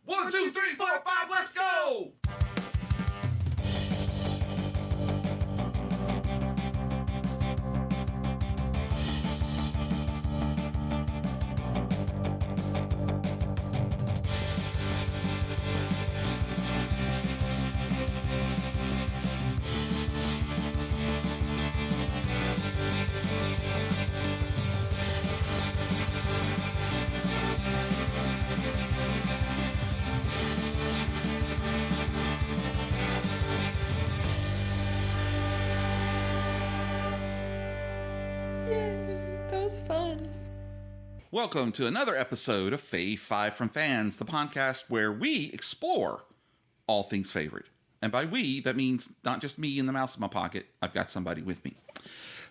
1, 2, 3, 4, 5, let's go! Welcome to another episode of Fave from Fans, the podcast where we explore all things favorite. And by we, that means not just me and the mouse in my pocket. I've got somebody with me.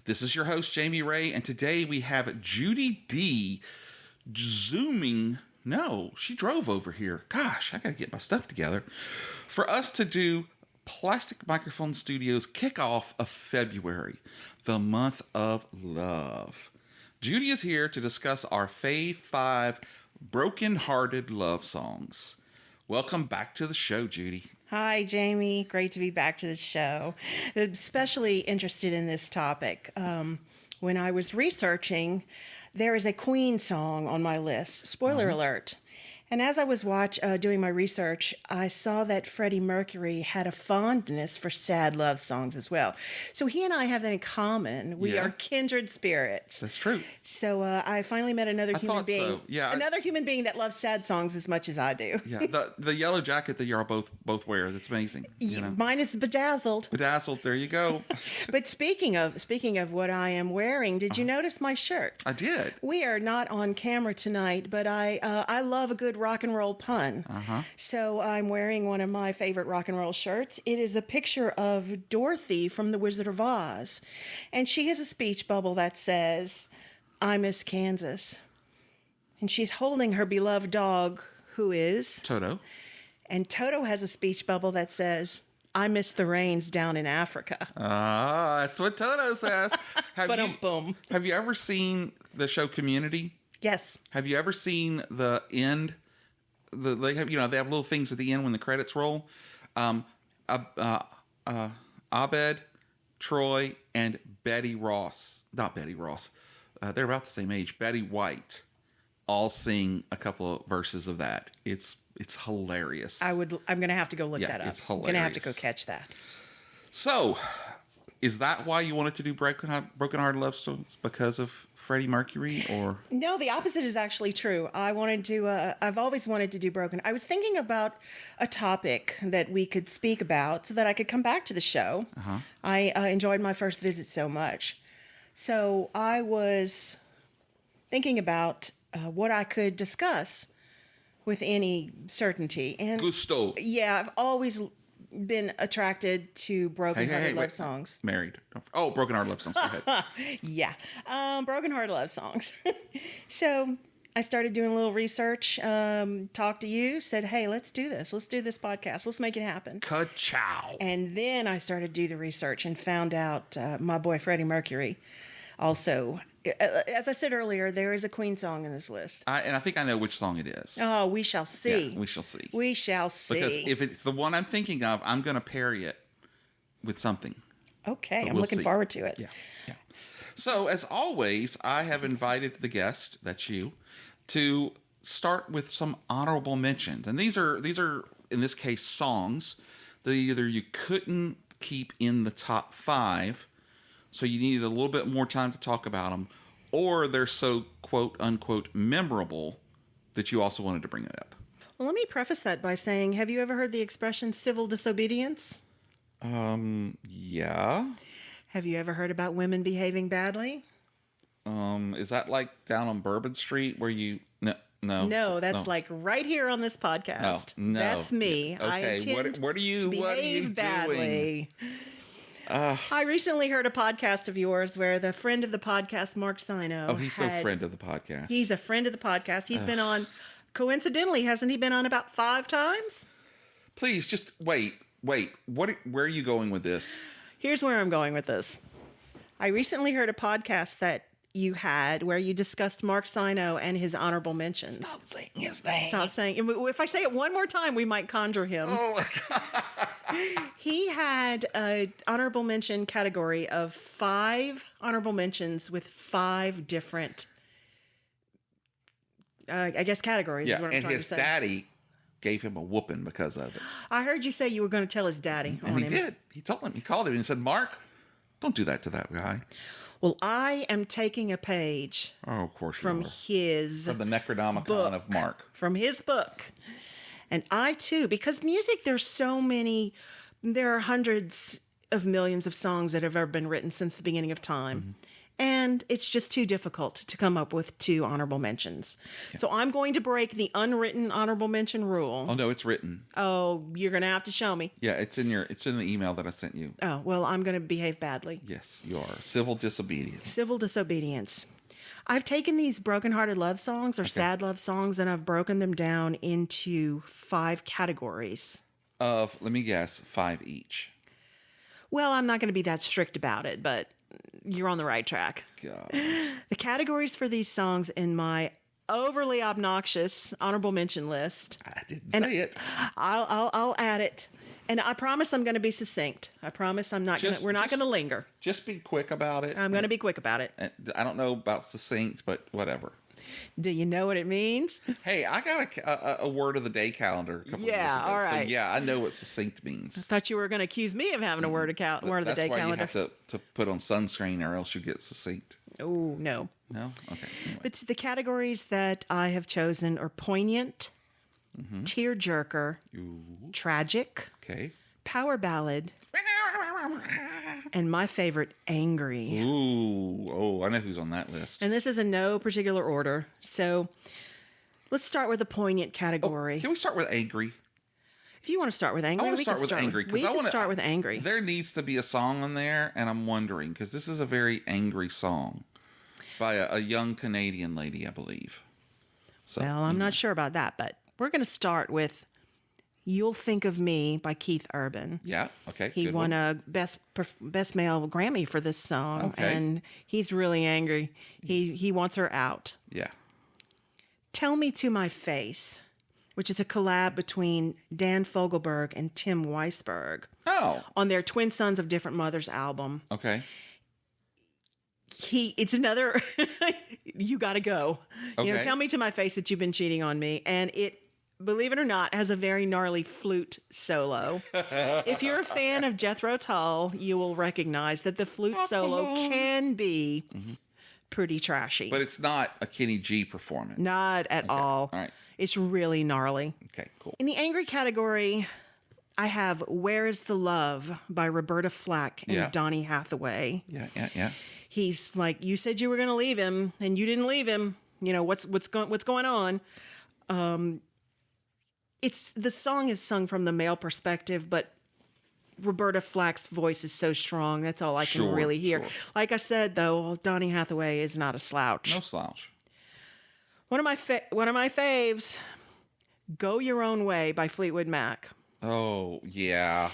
This is your host, Jamie Ray, and today we have Judy D zooming. No, she drove over here. Gosh, I gotta get my stuff together. For us to do Plastic Microphone Studios kickoff of February, the month of love. Judy is here to discuss our Fave 5 broken-hearted love songs. Welcome back to the show, Judy. Hi, Jamie. Great to be back to the show. Especially interested in this topic. When I was researching, there is a Queen song on my list. Spoiler alert. And as I was doing my research, I saw that Freddie Mercury had a fondness for sad love songs as well. So he and I have that in common. We are kindred spirits. That's true. So I finally met another human being. So. Yeah, another human being that loves sad songs as much as I do. Yeah, the yellow jacket that you all both wear, that's amazing. You know? Mine is bedazzled. Bedazzled, there you go. But speaking of what I am wearing, did you notice my shirt? I did. We are not on camera tonight, but I love a good rock and roll pun. So I'm wearing one of my favorite rock and roll shirts. It is a picture of Dorothy from The Wizard of Oz. And she has a speech bubble that says, "I miss Kansas." And she's holding her beloved dog, who is Toto. And Toto has a speech bubble that says, "I miss the rains down in Africa." Ah, that's what Toto says. Have you ever seen the show Community? Yes. Have you ever seen the end? They have little things at the end when the credits roll. Abed, Troy, and Betty Ross. Not Betty Ross. They're about the same age. Betty White all sing a couple of verses of that. It's hilarious. I'm going to have to go look that up. It's hilarious. I'm going to have to go catch that. So, is that why you wanted to do Broken Hearted Love Songs? Because of Freddie Mercury, or? No, the opposite is actually true. I've always wanted to do broken. I was thinking about a topic that we could speak about so that I could come back to the show. I enjoyed my first visit so much. So I was thinking about what I could discuss with any certainty. And Gusto. Yeah, I've always been attracted to broken-hearted love songs. Married. Oh, broken-hearted love songs. Go ahead. Yeah. Broken-hearted love songs. So I started doing a little research, talked to you, said, hey, let's do this. Let's do this podcast. Let's make it happen. Ka-chow. And then I started to do the research and found out my boy Freddie Mercury also. As I said earlier, there is a Queen song in this list. And I think I know which song it is. Oh, we shall see. Yeah, we shall see. We shall see. Because if it's the one I'm thinking of, I'm going to parry it with something. Okay, I'm looking forward to it. Yeah. So, as always, I have invited the guest, that's you, to start with some honorable mentions. And these are in this case, songs that either you couldn't keep in the top 5, so you needed a little bit more time to talk about them, or they're so quote-unquote memorable that you also wanted to bring it up. Well, let me preface that by saying, have you ever heard the expression civil disobedience? Yeah. Have you ever heard about women behaving badly? Is that like down on Bourbon Street where you... No, that's like right here on this podcast. No. That's me. Okay, I intend what are you to behave badly. I recently heard a podcast of yours where the friend of the podcast, Mark Sino. Oh, he's a friend of the podcast. He's a friend of the podcast. He's been on, coincidentally, hasn't he been on about 5 times? Please, just wait. Where are you going with this? Here's where I'm going with this. I recently heard a podcast that you had where you discussed Mark Sino and his honorable mentions. Stop saying his name. Stop saying. If I say it one more time, we might conjure him. Oh my God. He had an honorable mention category of 5 honorable mentions with 5 different, I guess, categories. Yeah, is what I'm and trying his to say. daddy gave him a whooping because of it. I heard you say you were going to tell his daddy And on he him. did. He told him. He called him and said, Mark, don't do that to that guy. Well, I am taking a page Oh, of course from you are. his From the Necronomicon book. of Mark. From his book. And I too, because music, there are hundreds of millions of songs that have ever been written since the beginning of time. Mm-hmm. And it's just too difficult to come up with 2 honorable mentions. Yeah. So I'm going to break the unwritten honorable mention rule. Oh no, it's written. Oh, you're going to have to show me. Yeah, it's in the email that I sent you. Oh, well, I'm going to behave badly. Yes, you are. Civil disobedience. Civil disobedience. I've taken these brokenhearted love songs or sad love songs and I've broken them down into 5 categories. Let me guess, 5 each. Well, I'm not going to be that strict about it, but you're on the right track. God. The categories for these songs in my overly obnoxious honorable mention list. I didn't say it. I'll add it. And I promise I'm going to be succinct. I promise we're not going to linger. Just be quick about it. I'm going to be quick about it. I don't know about succinct, but whatever. Do you know what it means? Hey, I got a word of the day calendar a couple of years ago. all right. So yeah, I know what succinct means. I thought you were going to accuse me of having a word of the day calendar. That's why you have to put on sunscreen or else you get succinct. Oh, no. No? Okay. Anyway. But the categories that I have chosen are poignant, tearjerker, tragic, Okay. power ballad, and my favorite, angry. Ooh. Oh, I know who's on that list. And this is in no particular order. So let's start with the poignant category. Can we start with angry? If you want to start with angry, I want to we start can with start angry. We can start with angry. There needs to be a song on there, and I'm wondering, because this is a very angry song by a young Canadian lady, I believe. So, Well, I'm not sure about that, but we're going to start with You'll Think of Me by Keith Urban. Yeah, okay. He good won one. a best male Grammy for this song, Okay. and he's really angry. He wants her out. Yeah. Tell Me to My Face, which is a collab between Dan Fogelberg and Tim Weisberg Oh, on their Twin Sons of Different Mothers album. okay. It's another you gotta go. Okay. Tell me to my face that you've been cheating on me. And it, believe it or not, has a very gnarly flute solo. If you're a fan of Jethro Tull, you will recognize that the flute solo can be pretty trashy. But it's not a Kenny G performance. Not at all. All right. It's really gnarly. Okay, cool. In the angry category, I have Where Is the Love by Roberta Flack and Yeah. Donny Hathaway. Yeah. He's like, you said you were going to leave him, and you didn't leave him. What's going on? The song is sung from the male perspective, but Roberta Flack's voice is so strong. That's all I can Sure, really hear. sure. Like I said, though, Donny Hathaway is not a slouch. No slouch. One of my faves, Go Your Own Way by Fleetwood Mac. Oh, yeah.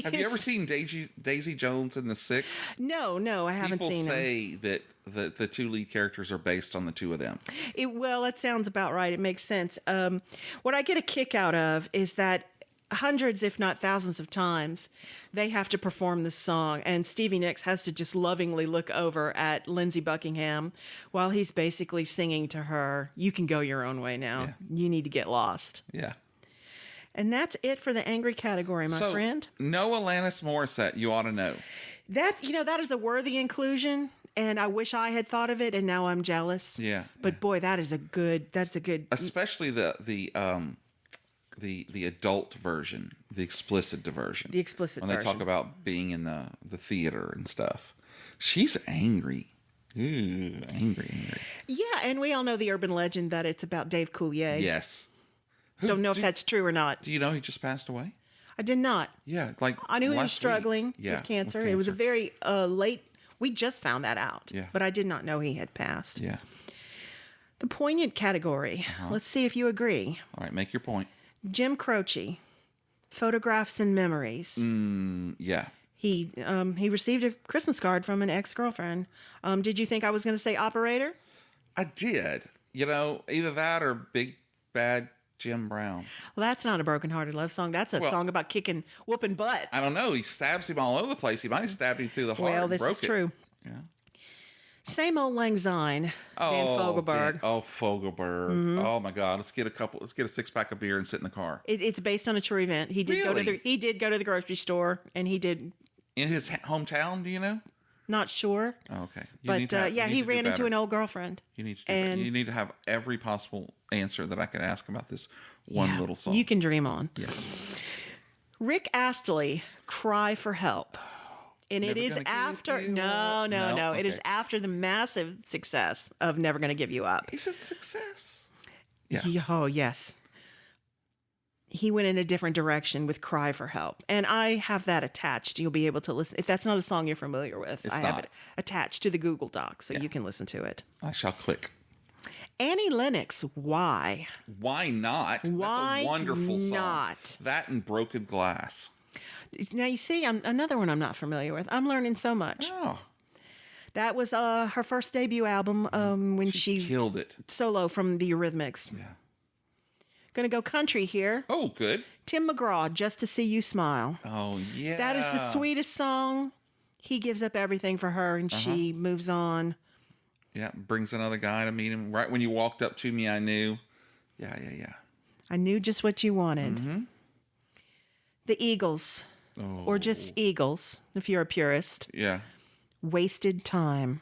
Have you ever seen Daisy Jones and the Six? No, I haven't seen People him. say that the 2 lead characters are based on the 2 of them. Well, that sounds about right. It makes sense. What I get a kick out of is that hundreds, if not thousands of times, they have to perform this song, and Stevie Nicks has to just lovingly look over at Lindsey Buckingham while he's basically singing to her, you can go your own way now. Yeah. You need to get lost. Yeah. And that's it for the angry category, my friend. No Alanis Morissette, you ought to know. That is a worthy inclusion, and I wish I had thought of it, and now I'm jealous. Yeah. But boy, that's a good. Especially the adult version, the explicit version. The explicit when version. they talk about being in the theater and stuff. She's angry. Ooh, angry. Yeah, and we all know the urban legend that it's about Dave Coulier. Yes. Don't know if that's true or not. Do you know he just passed away? I did not. Yeah, like I knew he was last struggling week. Yeah, with cancer. It was a very late. We just found that out. Yeah. But I did not know he had passed. Yeah. The poignant category. Let's see if you agree. All right, make your point. Jim Croce, Photographs and Memories. Yeah. He received a Christmas card from an ex-girlfriend. Did you think I was going to say operator? I did. Either that or Big Bad Jim Brown. Well, that's not a broken-hearted love song. That's a song about whooping butt. I don't know. He stabs him all over the place. He might have stabbed him through the heart. Well, this is true. Yeah. Same old Lang Syne. Dan Fogelberg. Fogelberg. Mm-hmm. Oh my God. Let's get a 6-pack of beer and sit in the car. It's based on a true event. He did go to the grocery store, and he did. In his hometown, do you know? Not sure. Oh, okay. He ran into an old girlfriend. You need to do that. You need to have every possible answer that I could ask about this one little song. You can dream on. Yes. Rick Astley, Cry for Help. And it is after... No. Okay. It is after the massive success of Never Gonna Give You Up. Is it success? Yeah. Oh, yes. He went in a different direction with Cry for Help. And I have that attached. You'll be able to listen. If that's not a song you're familiar with, I have it attached to the Google Doc so you can listen to it. I shall click. Annie Lennox, Why? Why not? Why That's a wonderful song. not? That and Broken Glass. Now, you see, another one I'm not familiar with. I'm learning so much. Oh. That was her first debut album when she killed it. Solo from the Eurythmics. Yeah. Gonna go country here. Oh, good. Tim McGraw, Just to See You Smile. Oh, yeah. That is the sweetest song. He gives up everything for her, and she moves on. Yeah, brings another guy to meet him. Right when you walked up to me, I knew. Yeah. I knew just what you wanted. Mm-hmm. The Eagles, or just Eagles, if you're a purist. Yeah. Wasted Time.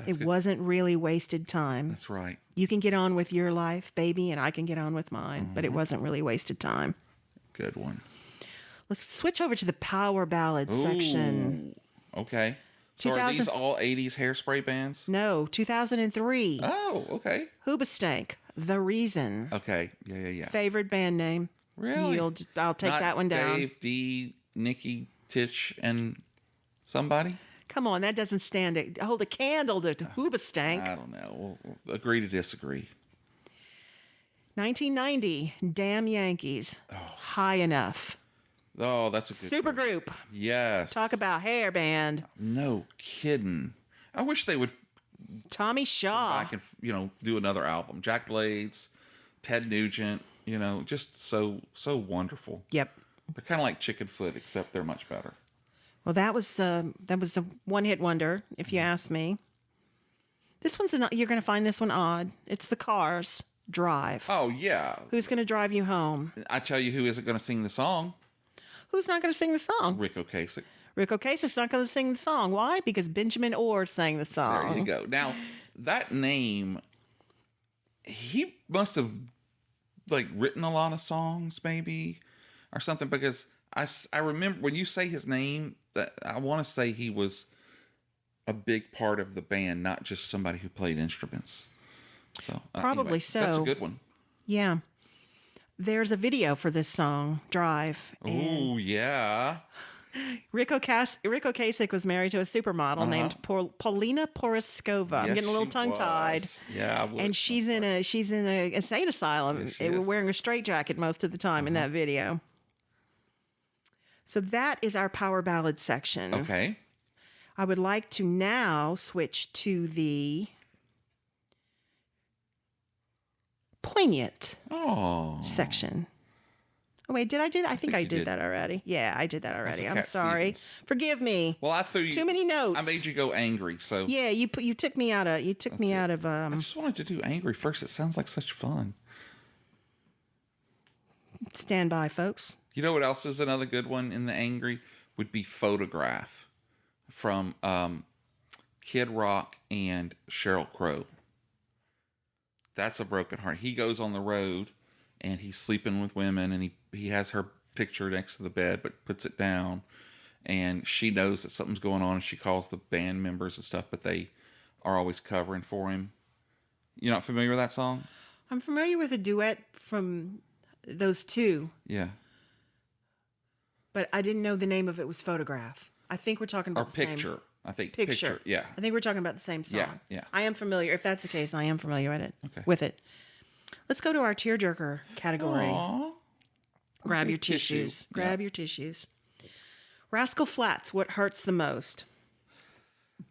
It wasn't really wasted time. That's right. You can get on with your life, baby, and I can get on with mine, but it wasn't really wasted time. Good one. Let's switch over to the power ballad section. Okay. So are these all 80s Hairspray bands? No, 2003. Oh, okay. Hoobastank, The Reason. Okay. Yeah. Favorite band name? Really? I'll take that one down. Dave, D, Nikki, Tish, and somebody? Come on, that doesn't hold a candle to Hoobastank. I don't know. We'll agree to disagree. 1990, Damn Yankees. High Enough. Oh, that's a good Supergroup. Yes. Talk about hair band. No kidding. I wish they would Tommy Shaw. back and do another album. Jack Blades, Ted Nugent, just so wonderful. Yep. They're kind of like Chicken Foot, except they're much better. Well, that was a one-hit wonder, if you ask me. This one's you're going to find this one odd. It's the Cars, Drive. Oh, yeah. Who's going to drive you home? I tell you who isn't going to sing the song. Who's not going to sing the song? Rick Ocasek. Rick Ocasek's not going to sing the song. Why? Because Benjamin Orr sang the song. There you go. Now, that name, he must have written a lot of songs maybe or something, because I remember when you say his name, that I want to say he was a big part of the band, not just somebody who played instruments. So probably anyway, so. That's a good one. Yeah. There's a video for this song, Drive. Oh, yeah. Rick Ocasek was married to a supermodel named Paulina Poroskova. I'm getting a little tongue-tied. Yeah, and she's in a insane asylum. Yes, they were wearing a straitjacket most of the time in that video. So that is our power ballad section. Okay. I would like to now switch to the poignant section. Oh, wait, did I do that? I think I did that already. Yeah, I did that already. I'm sorry. Stevens. Forgive me. Well, I threw you too many notes. I made you go angry, so yeah, you took me out of I just wanted to do angry first. It sounds like such fun. Stand by, folks. You know what else is another good one in the angry? Would be Photograph from Kid Rock and Sheryl Crow. That's a broken heart. He goes on the road and he's sleeping with women, and he has her picture next to the bed but puts it down, and she knows that something's going on, and she calls the band members and stuff, but they are always covering for him. You're not familiar with that song? I'm familiar with a duet from those two. Yeah. But I didn't know the name of it was Photograph. I think we're talking about the Picture. same. I think Picture. Yeah. I think we're talking about the same song. Yeah. I am familiar. If that's the case, I am familiar with Okay. it. Let's go to our tearjerker category. Aww. Grab Okay, your tissues. tissue. Grab your tissues. Rascal Flatts, what hurts the most?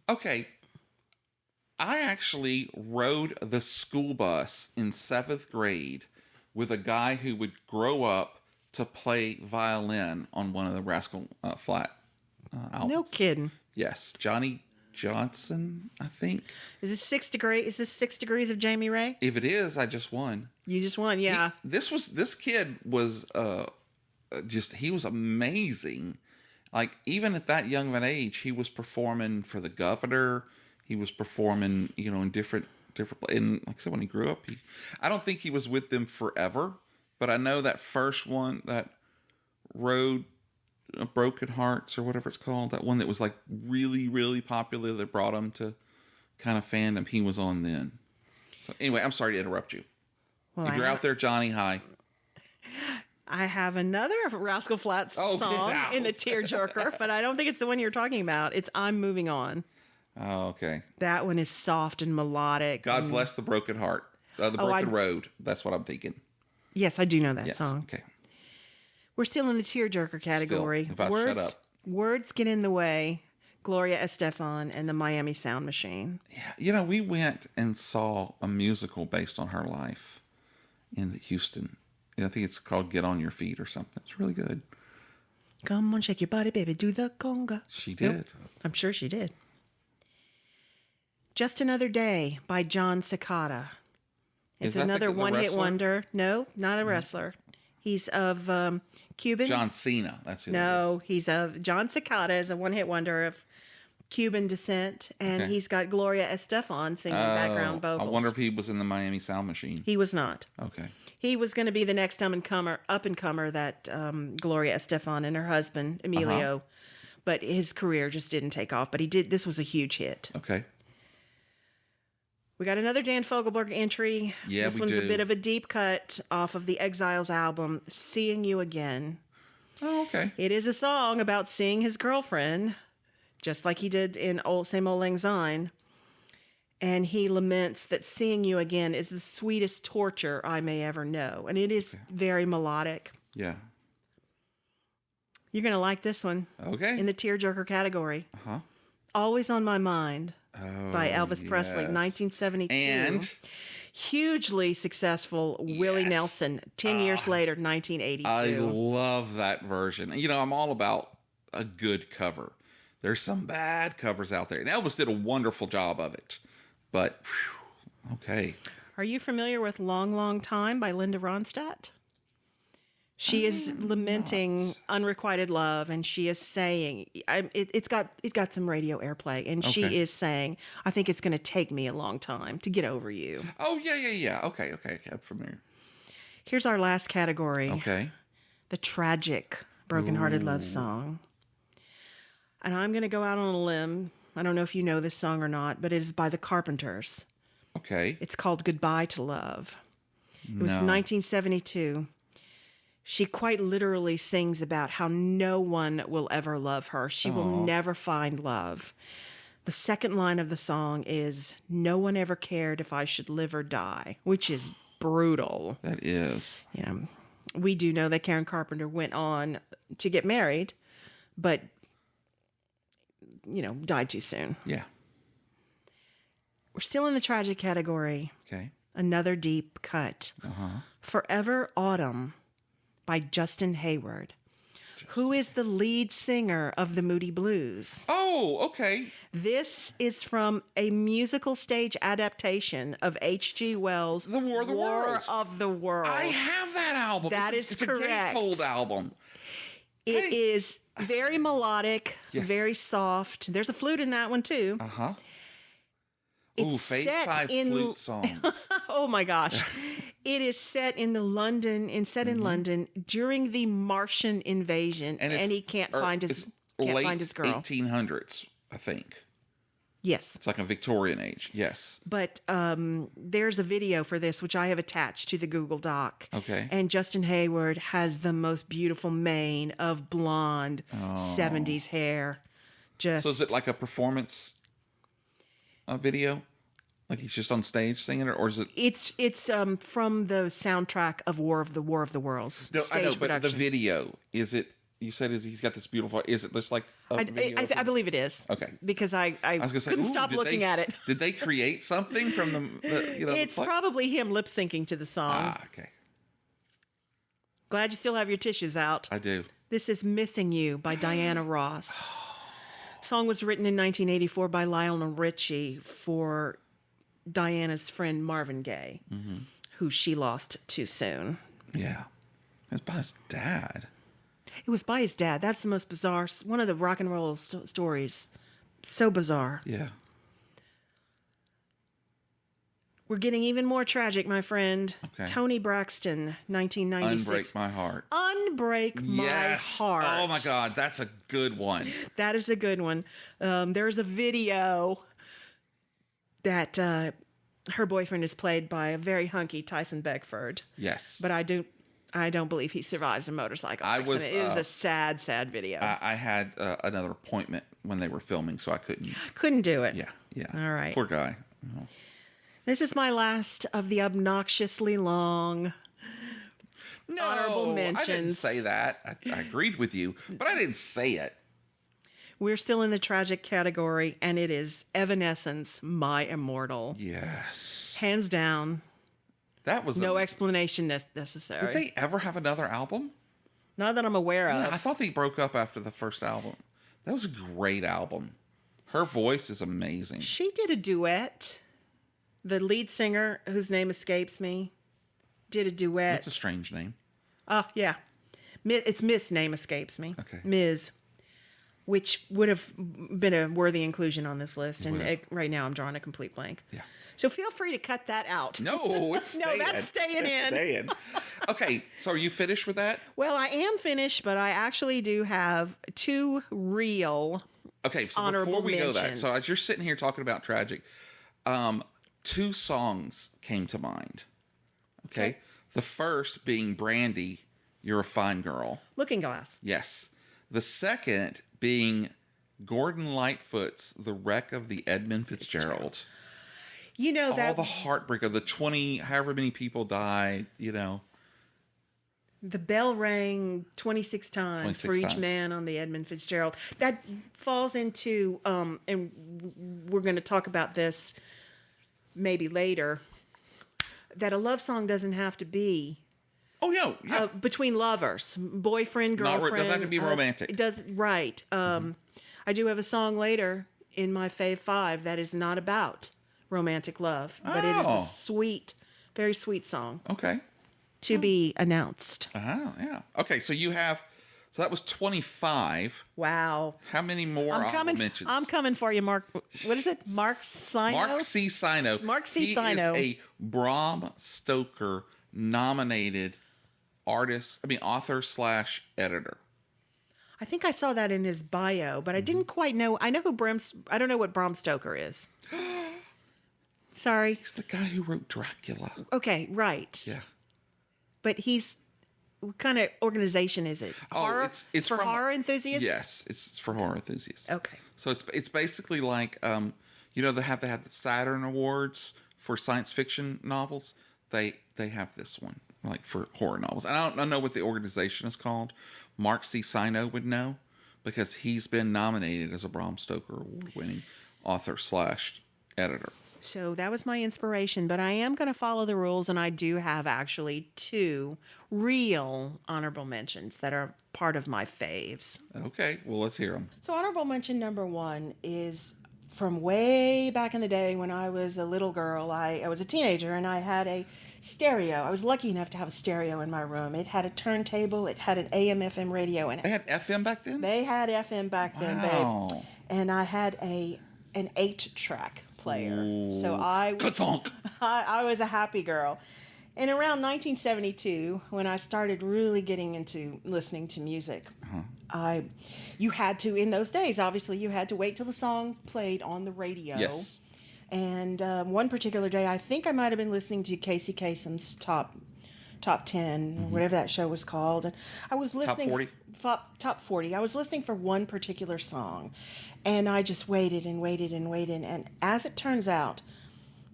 Okay. I actually rode the school bus in 7th grade with a guy who would grow up to play violin on one of the Rascal Flat albums. No kidding. Yes. Johnny Johnson, I think. Is this 6 degrees of Jamie Ray? If it is, I just won. You just won, yeah. This kid was he was amazing. Like, even at that young of an age, he was performing for the governor. He was performing, in different, and like I said, when he grew up, I don't think he was with them forever, but I know that first one, that Road Broken Hearts or whatever it's called, that one that was like really, really popular that brought him to kind of fandom, he was on then. So anyway, I'm sorry to interrupt you. Well, if you're out there, Johnny, hi. I have another Rascal Flatts song in the tearjerker, but I don't think it's the one you're talking about. It's I'm Moving On. Oh, okay. That one is soft and melodic. God bless the broken heart. The broken road. That's what I'm thinking. Yes, I do know that song. Okay. We're still in the tearjerker category. Shut up. Words Get in the Way, Gloria Estefan, and the Miami Sound Machine. Yeah, we went and saw a musical based on her life in Houston. I think it's called Get on Your Feet or something. It's really good. Come on, shake your body, baby, do the conga. She did. Nope. I'm sure she did. Just Another Day by John Cicada. It's another one-hit wonder. No, not a wrestler. He's of Cuban. John Cena. That's who No, he's of John Cicada is a one-hit wonder of Cuban descent, and he's got Gloria Estefan singing background vocals. I wonder if he was in the Miami Sound Machine. He was not. Okay. He was going to be the next up and comer that Gloria Estefan and her husband Emilio, but his career just didn't take off. But he did. This was a huge hit. Okay. We got another Dan Fogelberg entry. Yeah, this one's a bit of a deep cut off of the Exiles album, "Seeing You Again." Oh, okay. It is a song about seeing his girlfriend, just like he did in Same Old Lang Syne. And he laments that seeing you again is the sweetest torture I may ever know. And it is very melodic. Yeah. You're going to like this one. Okay. In the tearjerker category. Uh-huh. Always on My Mind by Elvis Presley, 1972. And hugely successful Willie Nelson, 10 years later, 1982. I love that version. I'm all about a good cover. There's some bad covers out there. And Elvis did a wonderful job of it. But, okay. Are you familiar with Long, Long Time by Linda Ronstadt? She is lamenting unrequited love, and she is saying, it got some radio airplay, and she is saying, I think it's going to take me a long time to get over you. Oh, yeah. Okay, I'm familiar. Here's our last category. Okay. The tragic, brokenhearted love song. And I'm going to go out on a limb. I don't know if you know this song or not, but it is by the Carpenters. Okay. It's called Goodbye to Love. It was 1972. She quite literally sings about how no one will ever love her. She will never find love. The second line of the song is, no one ever cared if I should live or die, which is brutal. That is. We do know that Karen Carpenter went on to get married, but died too soon. Yeah. We're still in the tragic category. Okay. Another deep cut. Forever Autumn by Justin Hayward, who is the lead singer of the Moody Blues. Oh, okay. This is from a musical stage adaptation of H.G. Wells' The War of the Worlds. of the Worlds. I have that album. It's correct. A gatefold album. It is very melodic, very soft. There's a flute in that one too. Uh-huh. It's Fave set 5 in flute songs. Oh my gosh. It is set in London during the Martian invasion, and he can't find his girl. 1800s, I think. Yes. It's like a Victorian age. Yes. But there's a video for this, which I have attached to the Google Doc. Okay. And Justin Hayward has the most beautiful mane of blonde 70s hair. So is it like a performance video? Like he's just on stage singing it, or is it? It's from the soundtrack of War of the Worlds. No, I know, but production. the video, is it you said he's got this beautiful. Is it just like a video I believe it is. Okay. Because I was gonna say, couldn't stop looking at it. Did they create something from It's probably him lip syncing to the song. Ah, okay. Glad you still have your tissues out. I do. This is Missing You by Diana Ross. Song was written in 1984 by Lionel Richie for Diana's friend Marvin Gaye, who she lost too soon. Yeah. It's by his dad. It was by his dad. That's the most bizarre, one of the rock and roll stories. So bizarre. Yeah. We're getting even more tragic, my friend. Okay. Toni Braxton, 1996. Unbreak My Heart. Unbreak My Heart. Oh, my God. That's a good one. That is a good one. There's a video that her boyfriend is played by a very hunky Tyson Beckford. Yes. But I don't believe he survives a motorcycle accident. It is a sad, sad video. I had another appointment when they were filming, so I couldn't do it. Yeah. All right. Poor guy. This is my last of the obnoxiously long honorable mentions. I didn't say that. I agreed with you, but I didn't say it. We're still in the tragic category, and it is Evanescence, My Immortal. Yes. Hands down. That was no explanation necessary. Did they ever have another album? Not that I'm aware of. Yeah, I thought they broke up after the first album. That was a great album. Her voice is amazing. She did a duet. The lead singer, whose name escapes me, did a duet. That's a strange name. Oh, yeah. It's Miss name escapes me. Okay. Ms., which would have been a worthy inclusion on this list. And right now I'm drawing a complete blank. Yeah. So feel free to cut that out. No, it's staying. No, that's staying in. Staying. Okay, so are you finished with that? Well, I am finished, but I actually do have two real okay, so honorable before we mentions. go that, so as you're sitting here talking about tragic, two songs came to mind. Okay? The first being Brandy, You're a Fine Girl. Looking Glass. Yes. The second being Gordon Lightfoot's The Wreck of the Edmund Fitzgerald. You know that all the heartbreak of the 20, however many people died, The bell rang 26 times for each man on the Edmund Fitzgerald. That falls into, and we're going to talk about this maybe later, that a love song doesn't have to be between lovers, boyfriend, girlfriend. It doesn't have to be romantic. It does, right. I do have a song later in my Fave 5 that is not about romantic love, but it is a sweet, very sweet song. Okay. To be announced. Yeah. Okay, so that was 25. Wow. How many more honorable mentions? I'm coming for you, Mark. What is it? Mark Sino? Mark C. Sino. Mark C. Sino. He is a Bram Stoker nominated author/editor. I think I saw that in his bio, but I didn't quite know. I know I don't know what Bram Stoker is. Sorry. He's the guy who wrote Dracula. Okay, right. Yeah. But what kind of organization is it? Horror? It's for from horror enthusiasts? Yes, it's for horror enthusiasts. Okay. So it's basically like they have the Saturn Awards for science fiction novels. They have this one like for horror novels. I don't know what the organization is called. Mark C. Sino would know because he's been nominated as a Bram Stoker award-winning author/editor. So that was my inspiration, but I am going to follow the rules, and I do have actually two real honorable mentions that are part of my faves. Okay, well, let's hear them. So honorable mention number one is from way back in the day when I was a little girl. I was a teenager, and I had a stereo. I was lucky enough to have a stereo in my room. It had a turntable. It had an AM/FM radio in it. They had FM back then? They had FM back then, babe. And I had an 8-track player. Ooh. So I was a happy girl. And around 1972, when I started really getting into listening to music, you had to, in those days, obviously, you had to wait till the song played on the radio. Yes. And one particular day, I think I might have been listening to Casey Kasem's Top 10, whatever that show was called. And I was listening... Top 40. I was listening for one particular song, and I just waited and waited and waited. And as it turns out,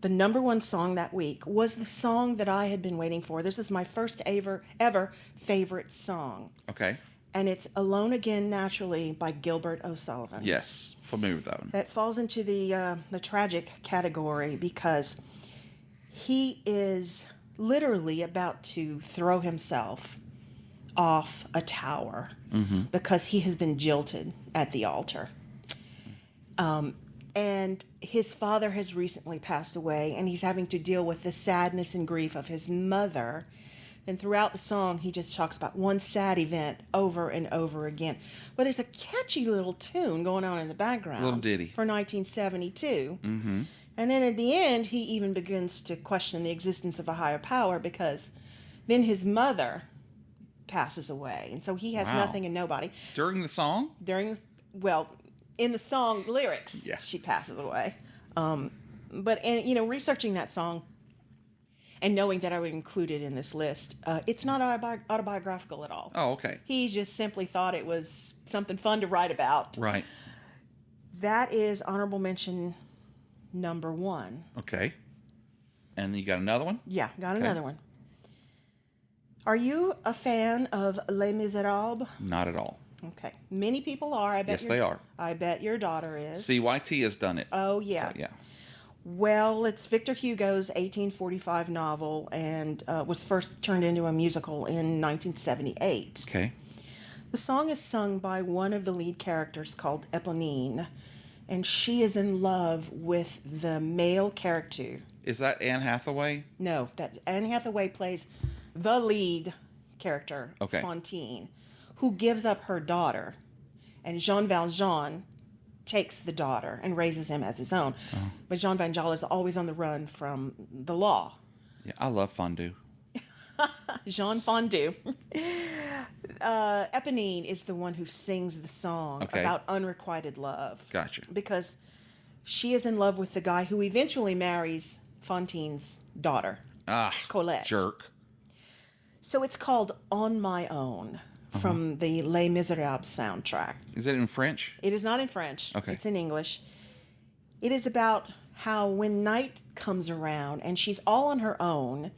the number one song that week was the song that I had been waiting for. This is my first ever favorite song. Okay. And it's Alone Again Naturally by Gilbert O'Sullivan. Yes, familiar with that one. That falls into the tragic category because he is literally about to throw himself off a tower because he has been jilted at the altar. And his father has recently passed away, and he's having to deal with the sadness and grief of his mother. And throughout the song, he just talks about one sad event over and over again. But it's a catchy little tune going on in the background. Little ditty. For 1972. Mm-hmm. And then at the end, he even begins to question the existence of a higher power because then his mother passes away. And so he has nothing and nobody. During the song? In the song lyrics, she passes away. Researching that song and knowing that I would include it in this list, it's not autobiographical at all. Oh, okay. He just simply thought it was something fun to write about. Right. That is honorable mention number 1. Okay. And then you got another one? Yeah, got another one. Are you a fan of Les Miserables? Not at all. Okay. Many people are. Yes, they are. I bet your daughter is. CYT has done it. Oh, yeah. So, yeah. Well, it's Victor Hugo's 1845 novel and was first turned into a musical in 1978. Okay. The song is sung by one of the lead characters called Eponine, and she is in love with the male character. Is that Anne Hathaway? No, that Anne Hathaway plays the lead character, Okay. Fantine, who gives up her daughter, and Jean Valjean takes the daughter and raises him as his own. Oh. But Jean Valjean is always on the run from the law. Yeah, I love fondue. Jean Fondue. Eponine is the one who sings the song about unrequited love. Gotcha. Because she is in love with the guy who eventually marries Fantine's daughter, Colette. Jerk. So it's called On My Own from the Les Miserables soundtrack. Is it in French? It is not in French. Okay. It's in English. It is about how when night comes around and she's all on her own,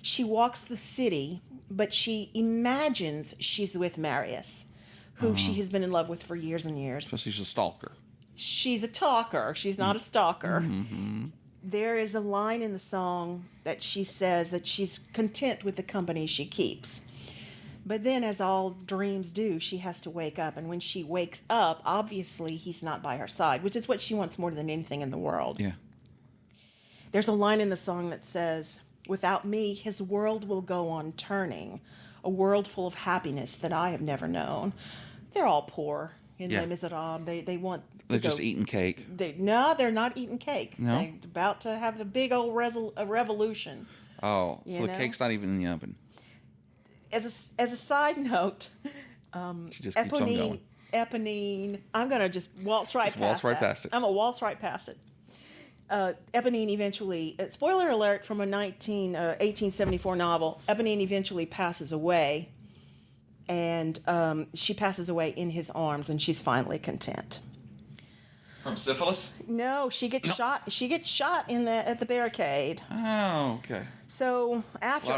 she walks the city, but she imagines she's with Marius, who she has been in love with for years and years. So she's a stalker. She's a talker. She's not a stalker. Mm-hmm. There is a line in the song that she says that she's content with the company she keeps. But then, as all dreams do, she has to wake up. And when she wakes up, obviously he's not by her side, which is what she wants more than anything in the world. Yeah. There's a line in the song that says, "Without me, his world will go on turning, a world full of happiness that I have never known." They're all poor in Les Miserables. They want to They're just eating cake. No, they're not eating cake. No? They're about to have the big old revolution. Oh, so the cake's not even in the oven. As a side note, She just keeps on going. Eponine, I'm going to just waltz right past waltz right that. past it. I'm going to waltz right past it. Eponine eventually, spoiler alert from a 1874 novel, Eponine eventually passes away, and she passes away in his arms, and she's finally content. From syphilis? No, she gets shot. She gets shot at the barricade. Oh, okay. So after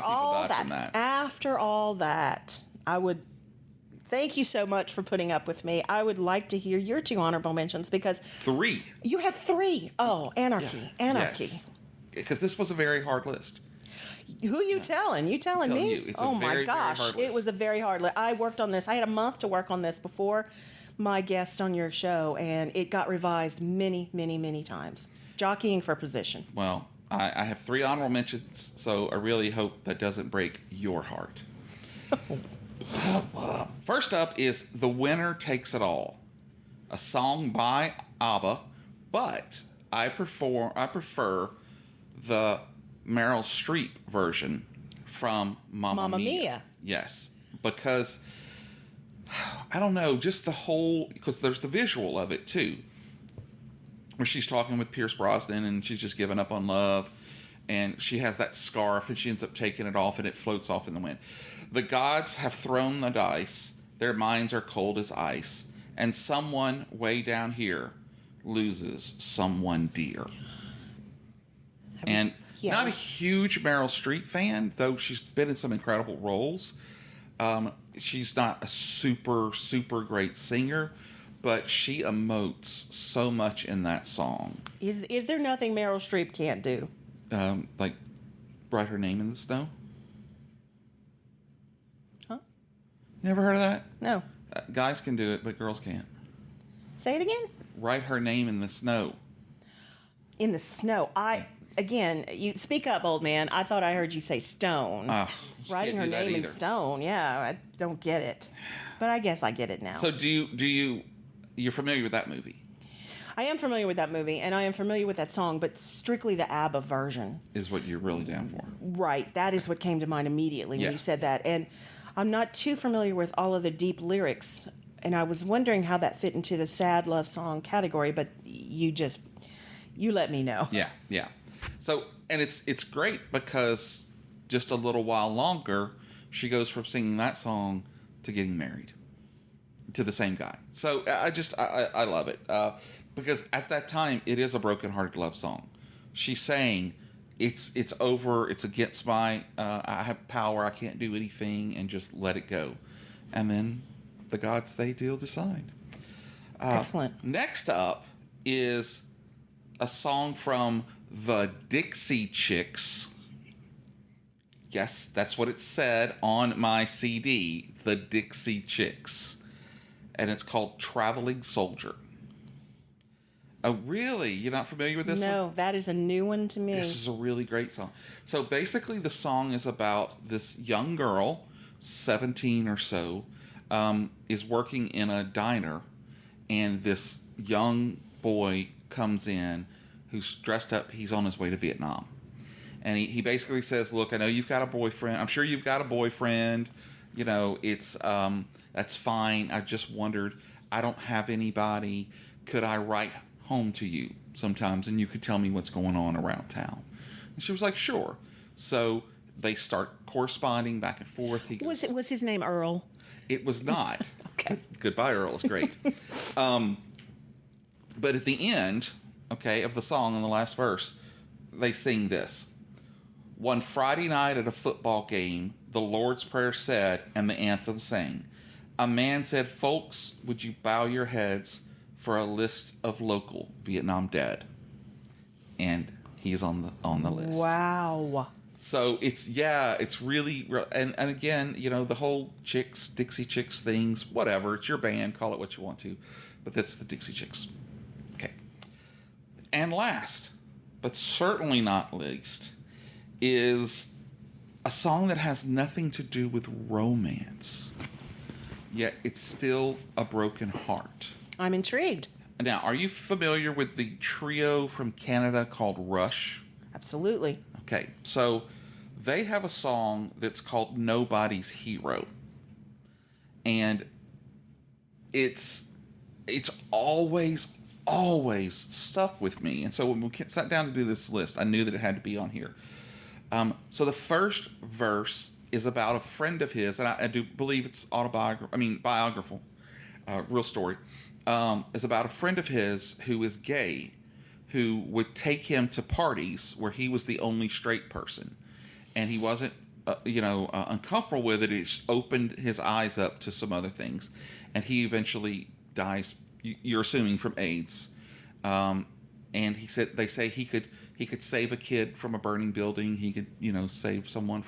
all that, I would thank you so much for putting up with me. I would like to hear your 2 honorable mentions because 3. You have 3. Oh, anarchy. Yes. Because this was a very hard list. Who you telling? You telling me? It's oh a very, my gosh, very hard list. It was a very hard list. I worked on this. I had a month to work on this before my guest on your show, and it got revised many, many, many times. Jockeying for position. Well, I have 3 honorable mentions, so I really hope that doesn't break your heart. First up is The Winner Takes It All, a song by ABBA, but I prefer the Meryl Streep version from Mamma Mia. Yes, because I don't know, just the whole, because there's the visual of it too, where she's talking with Pierce Brosnan and she's just given up on love, and she has that scarf and she ends up taking it off and it floats off in the wind. The gods have thrown the dice, their minds are cold as ice, and someone way down here loses someone dear. Not a huge Meryl Streep fan, though she's been in some incredible roles. she's not a super, super great singer, but she emotes so much in that song. Is there nothing Meryl Streep can't do? Like, write her name in the snow. Huh? Never heard of that? No. Guys can do it, but girls can't. Say it again? Write her name in the snow. In the snow. Again, you speak up, old man. I thought I heard you say stone. Writing her name in stone. Yeah, I don't get it. But I guess I get it now. So you're familiar with that movie? I am familiar with that movie, and I am familiar with that song, but strictly the ABBA version. Is what you're really down for. Right. That is what came to mind immediately when Yeah. you said that. And I'm not too familiar with all of the deep lyrics, and I was wondering how that fit into the sad love song category, but you let me know. Yeah, yeah. So, and it's great because just a little while longer, she goes from singing that song to getting married to the same guy. So I love it because at that time it is a broken-hearted love song. She's saying it's over. It's against my I have power. I can't do anything, and just let it go. And then the gods they deal decide. Excellent. Next up is a song from the Dixie Chicks. Yes, that's what it said on my CD, the Dixie Chicks. And it's called Traveling Soldier. Oh, really? You're not familiar with this one? No, that is a new one to me. This is a really great song. So basically the song is about this young girl, 17 or so, is working in a diner, and this young boy comes in who's dressed up. He's on his way to Vietnam. And he basically says, look, I know you've got a boyfriend. I'm sure you've got a boyfriend. You know, it's that's fine. I just wondered, I don't have anybody. Could I write home to you sometimes and you could tell me what's going on around town? And she was like, sure. So they start corresponding back and forth. Was his name Earl? It was not. Okay. Goodbye, Earl. It's great. But at the end, okay, of the song in the last verse, they sing this. One Friday night at a football game, the Lord's Prayer said, and the anthem sang. A man said, folks, would you bow your heads for a list of local Vietnam dead? And he's on the list. Wow. So it's really, and again, you know, the whole Dixie Chicks things, whatever, it's your band, call it what you want to, but that's the Dixie Chicks. Okay. And last, but certainly not least, is a song that has nothing to do with romance, yet it's still a broken heart. I'm intrigued. Now, are you familiar with the trio from Canada called Rush? Absolutely. Okay, so they have a song that's called Nobody's Hero. And it's always stuck with me. And so when we sat down to do this list, I knew that it had to be on here. So the first verse is about a friend of his, and I do believe it's biographical, real story. It's about a friend of his who is gay, who would take him to parties where he was the only straight person, and he wasn't, uncomfortable with it. It just opened his eyes up to some other things, and he eventually dies. You're assuming from AIDS, and they say he could save a kid from a burning building. He could, save someone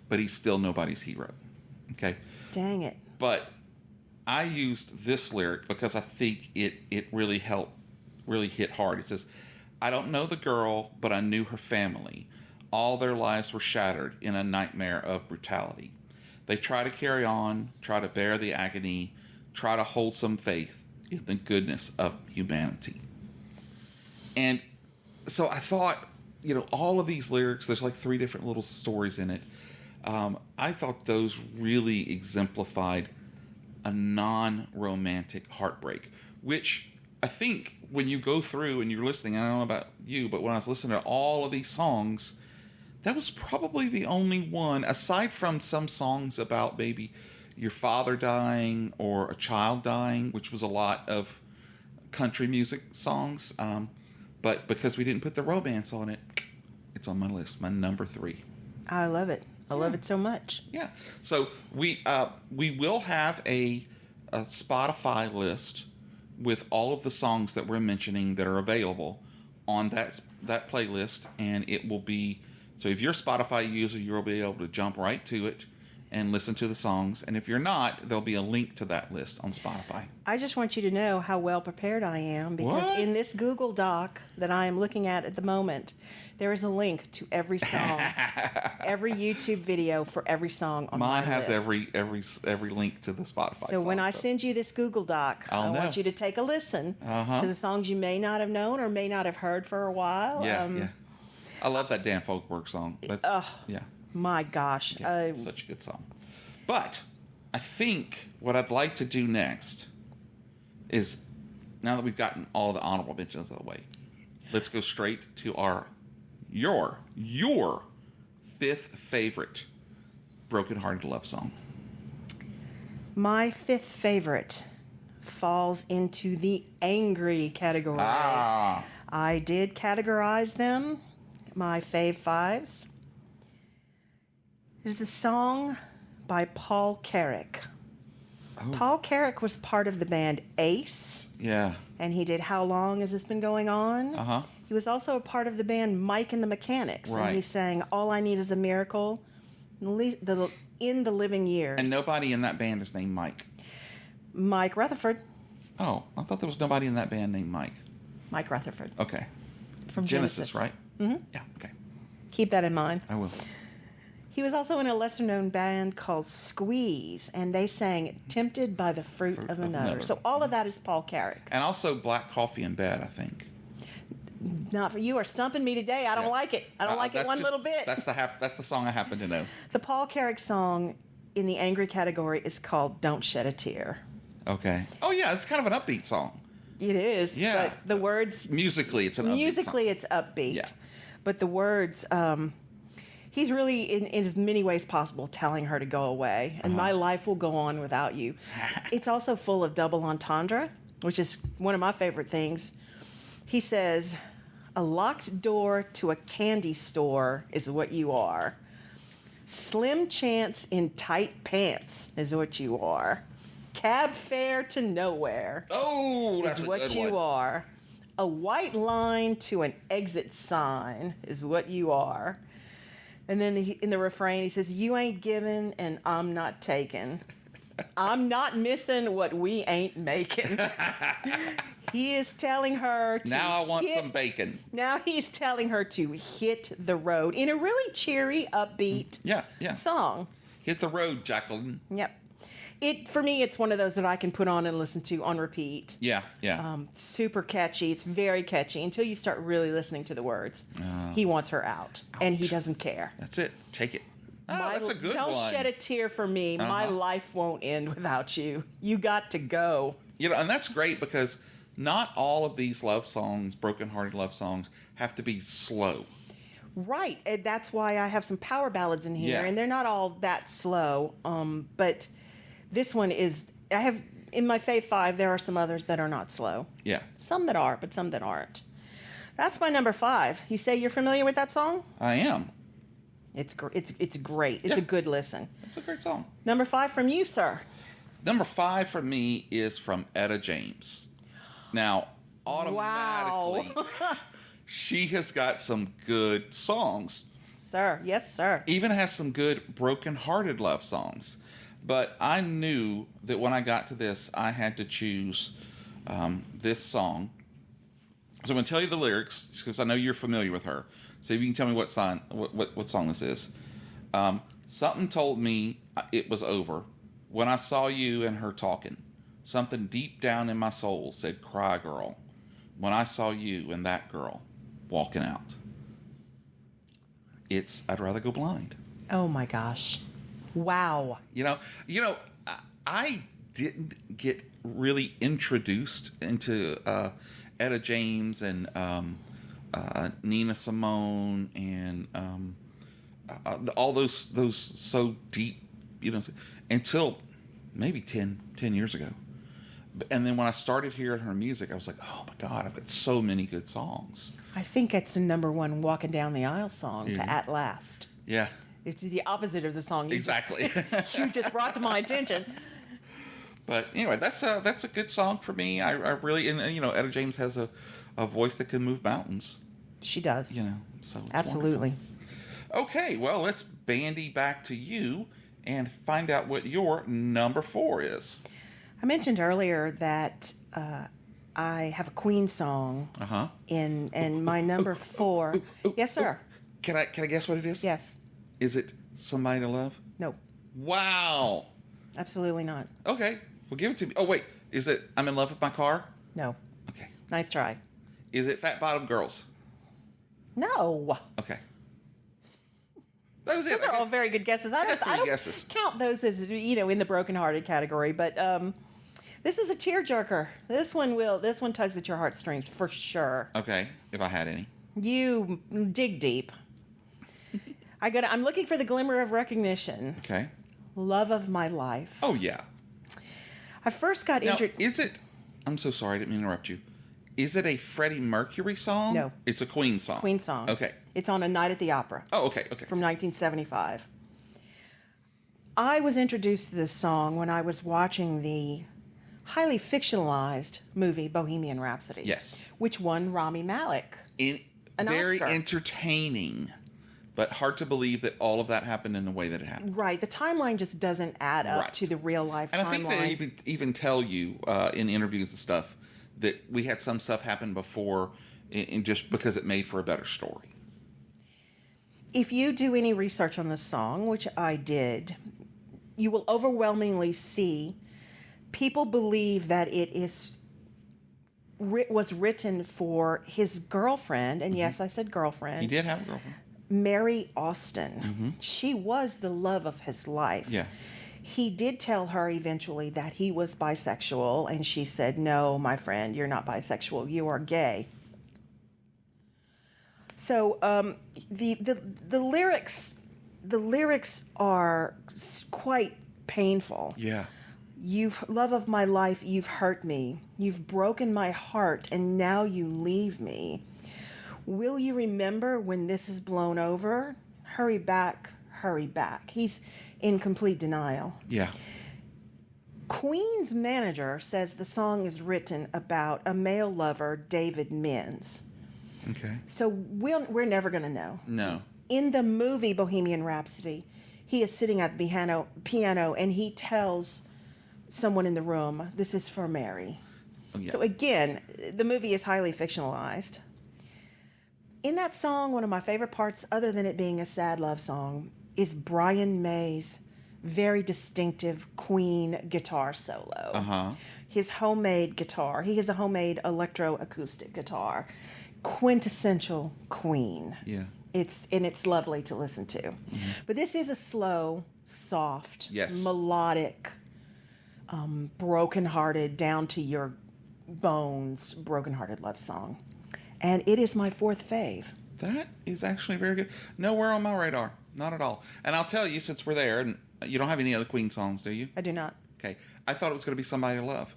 but he's still nobody's hero. Okay. Dang it. But I used this lyric because I think it really hit hard. It says, I don't know the girl, but I knew her family. All their lives were shattered in a nightmare of brutality. They try to carry on, try to bear the agony, try to hold some faith in the goodness of humanity. And so I thought, all of these lyrics, there's like 3 different little stories in it. I thought those really exemplified a non-romantic heartbreak, which I think when you go through and you're listening, I don't know about you, but when I was listening to all of these songs, that was probably the only one, aside from some songs about maybe your father dying or a child dying, which was a lot of country music songs. But because we didn't put the romance on it, it's on my list, my number 3. I love it. I love it so much. Yeah. So we will have a Spotify list with all of the songs that we're mentioning that are available on that playlist, and it will be, so if you're a Spotify user, you'll be able to jump right to it and listen to the songs. And if you're not, there'll be a link to that list on Spotify. I just want you to know how well prepared I am, because in this Google Doc that I am looking at the moment, there is a link to every song, every YouTube video for every song on my list. Mine has every link to the Spotify So when I send you this Google Doc, I want you to take a listen to the songs you may not have known or may not have heard for a while. Yeah. I love that Dan Folkberg song. That's, my gosh. Yeah, such a good song. But I think what I'd like to do next is, now that we've gotten all the honorable mentions of the way, let's go straight to your fifth favorite broken-hearted love song. My fifth favorite falls into the angry category. I did categorize them, my fave fives. There's a song by Paul Carrack. Oh. Paul Carrack was part of the band Ace. Yeah. And he did How Long Has This Been Going On? He was also a part of the band Mike and the Mechanics. Right. And he sang All I Need Is a Miracle in the Living Years. And nobody in that band is named Mike. Mike Rutherford. Oh, I thought there was nobody in that band named Mike. Mike Rutherford. Okay. From Genesis, right? Mm-hmm. Yeah, okay. Keep that in mind. I will. He was also in a lesser-known band called Squeeze, and they sang Tempted by the Fruit of Another. So all of that is Paul Carrack. And also Black Coffee in Bed, I think. Not for you. Are stumping me today. I don't like it. I don't like it one little bit. That's the song I happen to know. The Paul Carrack song in the angry category is called Don't Shed a Tear. Okay. Oh, yeah, it's kind of an upbeat song. It is. Yeah. But the words... Musically, it's an upbeat Musically, it's upbeat. Yeah. But the words... he's really, in as many ways possible, telling her to go away. And my life will go on without you. It's also full of double entendre, which is one of my favorite things. He says, a locked door to a candy store is what you are. Slim chance in tight pants is what you are. Cab fare to nowhere is what you are. A white line to an exit sign is what you are. And then in the refrain, he says, you ain't giving and I'm not taking. I'm not missing what we ain't making. He is telling her to Now I want some bacon. Now he's telling her to hit the road in a really cheery, upbeat song. Hit the road, Jacqueline. Yep. For me, it's one of those that I can put on and listen to on repeat. Yeah, yeah. Super catchy. It's very catchy until you start really listening to the words. He wants her out, and he doesn't care. That's it. Take it. That's a good one. Don't shed a tear for me. My life won't end without you. You got to go. You know, and that's great because not all of these love songs, broken-hearted love songs, have to be slow. Right. And that's why I have some power ballads in here, and they're not all that slow. But this one is, I have, in my Fave 5, there are some others that are not slow. Yeah. Some that are, but some that aren't. That's my number 5. You say you're familiar with that song? I am. It's great. It's a good listen. It's a great song. Number 5 from you, sir. Number 5 for me is from Etta James. Now, automatically, she has got some good songs. Sir, yes, sir. Even has some good broken-hearted love songs. But I knew that when I got to this, I had to choose this song. So I'm going to tell you the lyrics because I know you're familiar with her. So if you can tell me what song this is. Something told me it was over when I saw you and her talking. Something deep down in my soul said, cry, girl, when I saw you and that girl walking out. It's I'd Rather Go Blind. Oh, my gosh. Wow. You know, I didn't get really introduced into Etta James and Nina Simone and all those so deep, until maybe 10 years ago. And then when I started hearing her music, I was like, oh my God, I've got so many good songs. I think it's the number 1 Walking Down the Aisle song to At Last. Yeah. It's the opposite of the song Exactly. you just brought to my attention. But anyway, that's a good song for me. I really, and Etta James has a voice that can move mountains. She does. So it's absolutely. Wonderful. Okay, well, let's bandy back to you and find out what your number 4 is. I mentioned earlier that I have a Queen song. And my number 4. Yes, sir. Can I guess what it is? Yes. Is it Somebody to Love? No. Wow. Absolutely not. Okay. Well, give it to me. Oh, wait. Is it I'm in Love with My Car? No. Okay. Nice try. Is it Fat Bottom Girls? No. Okay. That was it. Those are all very good guesses. I don't guesses. count those as in the brokenhearted category, but this is a tearjerker. This one tugs at your heartstrings for sure. Okay, if I had any. You dig deep. I'm looking for the glimmer of recognition. Okay. Love of My Life. Oh yeah. I first got introduced. Is it? I'm so sorry, I didn't mean to interrupt you. Is it a Freddie Mercury song? No. It's a Queen song. Queen song. Okay. It's on A Night at the Opera. Oh, okay. From 1975. I was introduced to this song when I was watching the highly fictionalized movie Bohemian Rhapsody. Yes. Which won Rami Malek an very Oscar. Entertaining, but hard to believe that all of that happened in the way that it happened. Right. The timeline just doesn't add up to the real life timeline. And I think they even tell you in interviews and stuff that we had some stuff happen before in just because it made for a better story. If you do any research on this song, which I did, you will overwhelmingly see people believe that it was written for his girlfriend, and yes, I said girlfriend. He did have a girlfriend. Mary Austin. She was the love of his life. Yeah. He did tell her eventually that he was bisexual, and she said, "No, my friend, you're not bisexual. You are gay." So the lyrics are quite painful. Yeah. Love of my life, you've hurt me. You've broken my heart, and now you leave me. Will you remember when this is blown over? Hurry back, hurry back. He's in complete denial. Yeah. Queen's manager says the song is written about a male lover, David Menz. Okay. So we're never going to know. No. In the movie Bohemian Rhapsody, he is sitting at the piano and he tells someone in the room, "This is for Mary." Oh, yeah. So again, the movie is highly fictionalized. In that song, one of my favorite parts, other than it being a sad love song, is Brian May's very distinctive Queen guitar solo. His homemade guitar. He has a homemade electroacoustic guitar. Quintessential Queen. Yeah. It's lovely to listen to. But this is a slow, soft, melodic, broken-hearted, down to your bones, broken-hearted love song. And it is my 4th fave. That is actually very good. Nowhere on my radar. Not at all. And I'll tell you, since we're there, and you don't have any other Queen songs, do you? I do not. Okay. I thought it was going to be Somebody to Love.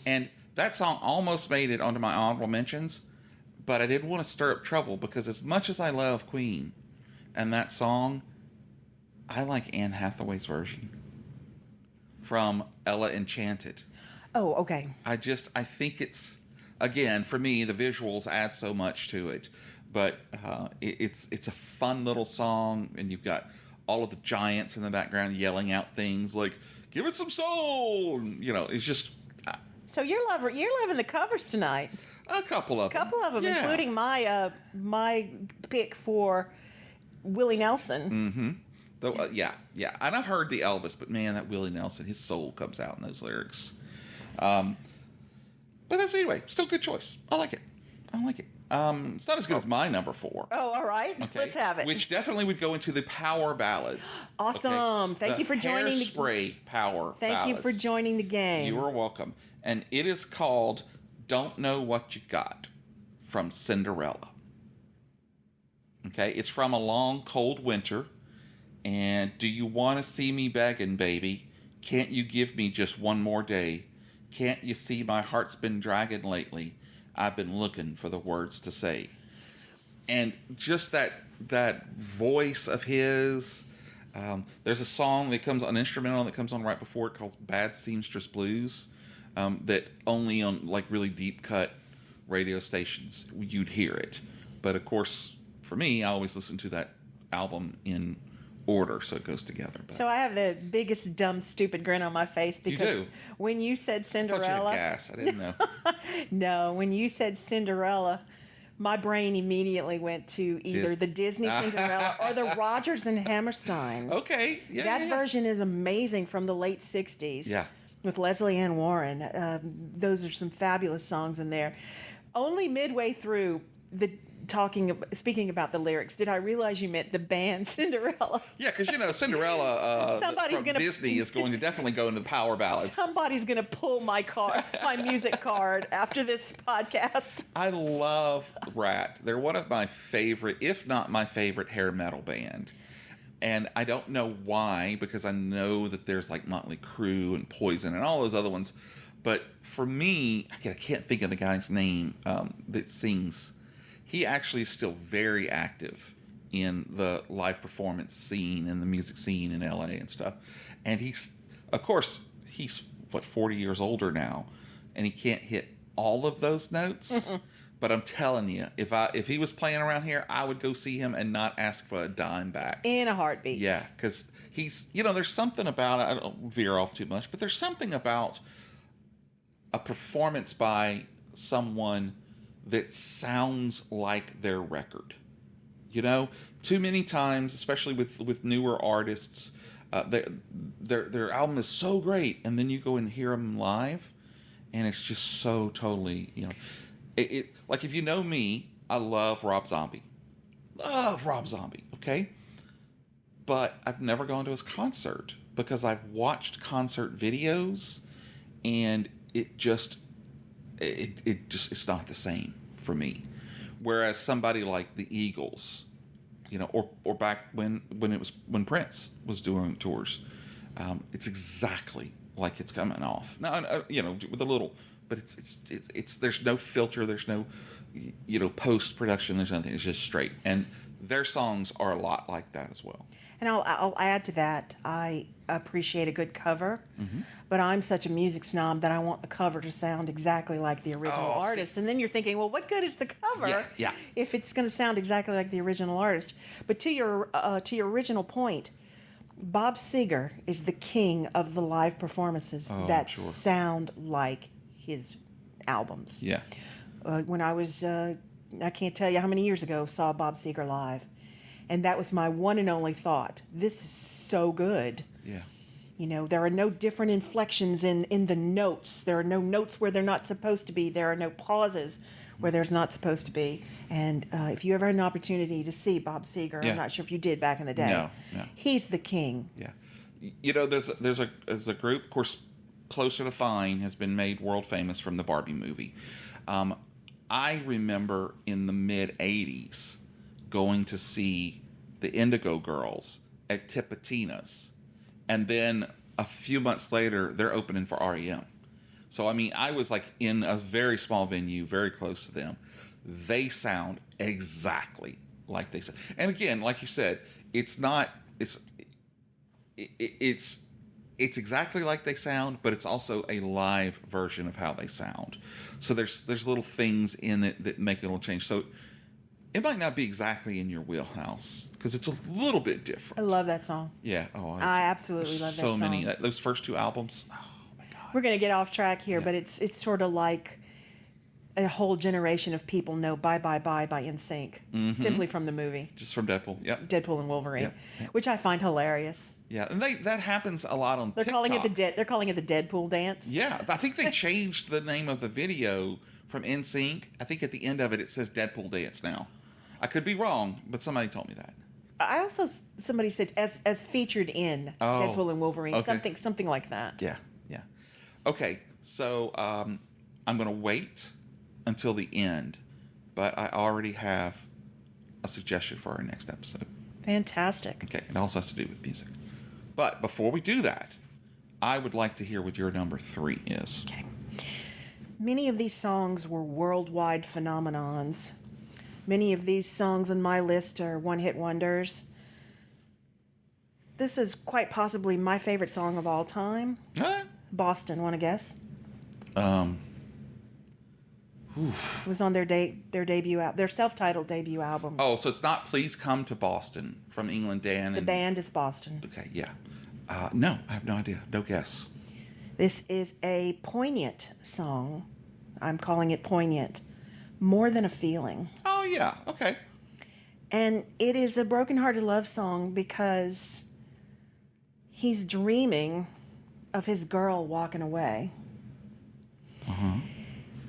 And that song almost made it onto my honorable mentions, but I didn't want to stir up trouble because as much as I love Queen and that song, I like Anne Hathaway's version from Ella Enchanted. Oh, okay. I think it's, again, for me, the visuals add so much to it. But it's a fun little song, and you've got all of the giants in the background yelling out things like, "Give it some soul!" It's just... So you're loving the covers tonight. A couple of them. Yeah. Including my pick for Willie Nelson. Yeah. And I've heard the Elvis, but man, that Willie Nelson, his soul comes out in those lyrics. But that's anyway, still a good choice. I like it. It's not as good as my number 4. Oh, all right. Okay. Let's have it. Which definitely would go into the power ballads. Awesome. Okay? Thank you for joining Hairspray power Thank ballads. you for joining the game. You are welcome. And it is called Don't Know What You Got from Cinderella. Okay, it's from A Long Cold Winter. And do you want to see me begging, baby? Can't you give me just one more day? Can't you see my heart's been dragging lately? I've been looking for the words to say. And just that voice of his. There's a song that comes on, instrumental that comes on right before it, called Bad Seamstress Blues, that only on like really deep cut radio stations you'd hear it. But of course, for me, I always listen to that album in order, so it goes together. But so I have the biggest dumb stupid grin on my face because do? when you said Cinderella, I gas. I didn't know. no, when you said Cinderella, my brain immediately went to either the Disney Cinderella or the Rodgers and Hammerstein. Okay, yeah, that version is amazing, from the late '60s. Yeah, with Leslie Ann Warren. Those are some fabulous songs in there. Only midway through speaking about the lyrics, did I realize you meant the band Cinderella? Yeah, because Cinderella from Disney is going to definitely go into the power ballads. Somebody's going to pull my music card after this podcast. I love Rat. They're one of my favorite, if not my favorite, hair metal band. And I don't know why, because I know that there's like Motley Crue and Poison and all those other ones. But for me, I can't think of the guy's name that sings. He actually is still very active in the live performance scene and the music scene in LA and stuff. And he's 40 years older now, and he can't hit all of those notes. But I'm telling you, if he was playing around here, I would go see him and not ask for a dime back. In a heartbeat. Yeah, because he's, there's something about it. I don't veer off too much, but there's something about a performance by someone that sounds like their record. Too many times, especially with newer artists, their album is so great, and then you go and hear them live, and it's just so totally, like, if you know me, I love Rob Zombie. Okay? But I've never gone to his concert because I've watched concert videos, and it's not the same for me. Whereas somebody like the Eagles, or back when Prince was doing tours, it's exactly like it's coming off. Now, with a little, but it's there's no filter, there's no, post production, there's nothing. It's just straight, and their songs are a lot like that as well. And I'll add to that, I appreciate a good cover, but I'm such a music snob that I want the cover to sound exactly like the original artist. See. And then you're thinking, well, what good is the cover if it's going to sound exactly like the original artist? But to your original point, Bob Seger is the king of the live performances that sound like his albums. Yeah. When I was, I can't tell you how many years ago, saw Bob Seger live. And that was my one and only thought. This is so good. Yeah. There are no different inflections in the notes. There are no notes where they're not supposed to be. There are no pauses where there's not supposed to be. And if you ever had an opportunity to see Bob Seger, I'm not sure if you did back in the day. No. He's the king. Yeah. There's a group, of course, Closer to Fine has been made world famous from the Barbie movie. I remember in the mid-'80s going to see the Indigo Girls at Tipitina's, and then a few months later they're opening for REM. So I was like in a very small venue, very close to them. They sound exactly like they sound. And again, like you said, it's exactly like they sound, but it's also a live version of how they sound. So there's little things in it that make it a little change. So it might not be exactly in your wheelhouse because it's a little bit different. I love that song. Yeah. I absolutely love that song. So many. Those first two albums. Oh, my God. We're going to get off track here, but it's sort of like a whole generation of people know Bye Bye Bye by NSYNC, simply from the movie. Just from Deadpool. Yep. Deadpool and Wolverine, yep. Which I find hilarious. Yeah, and that happens a lot on they're TikTok. They're calling it the Deadpool dance. Yeah, I think they changed the name of the video from NSYNC. I think at the end of it says Deadpool Dance now. I could be wrong, but somebody told me that. I also, somebody said as featured in Deadpool and Wolverine, something like that. Yeah. Okay, so I'm going to wait until the end, but I already have a suggestion for our next episode. Fantastic. Okay, it also has to do with music. But before we do that, I would like to hear what your number 3 is. Okay. Many of these songs were worldwide phenomenons. Many of these songs on my list are one-hit wonders. This is quite possibly my favorite song of all time. Boston, want to guess? It was on their debut their self-titled debut album. Oh, so it's not Please Come to Boston from England Dan. The band is Boston. Okay, yeah. No, I have no idea. No guess. This is a poignant song. I'm calling it poignant. More Than a Feeling. Oh, yeah. Okay. And it is a brokenhearted love song because he's dreaming of his girl walking away. Uh-huh.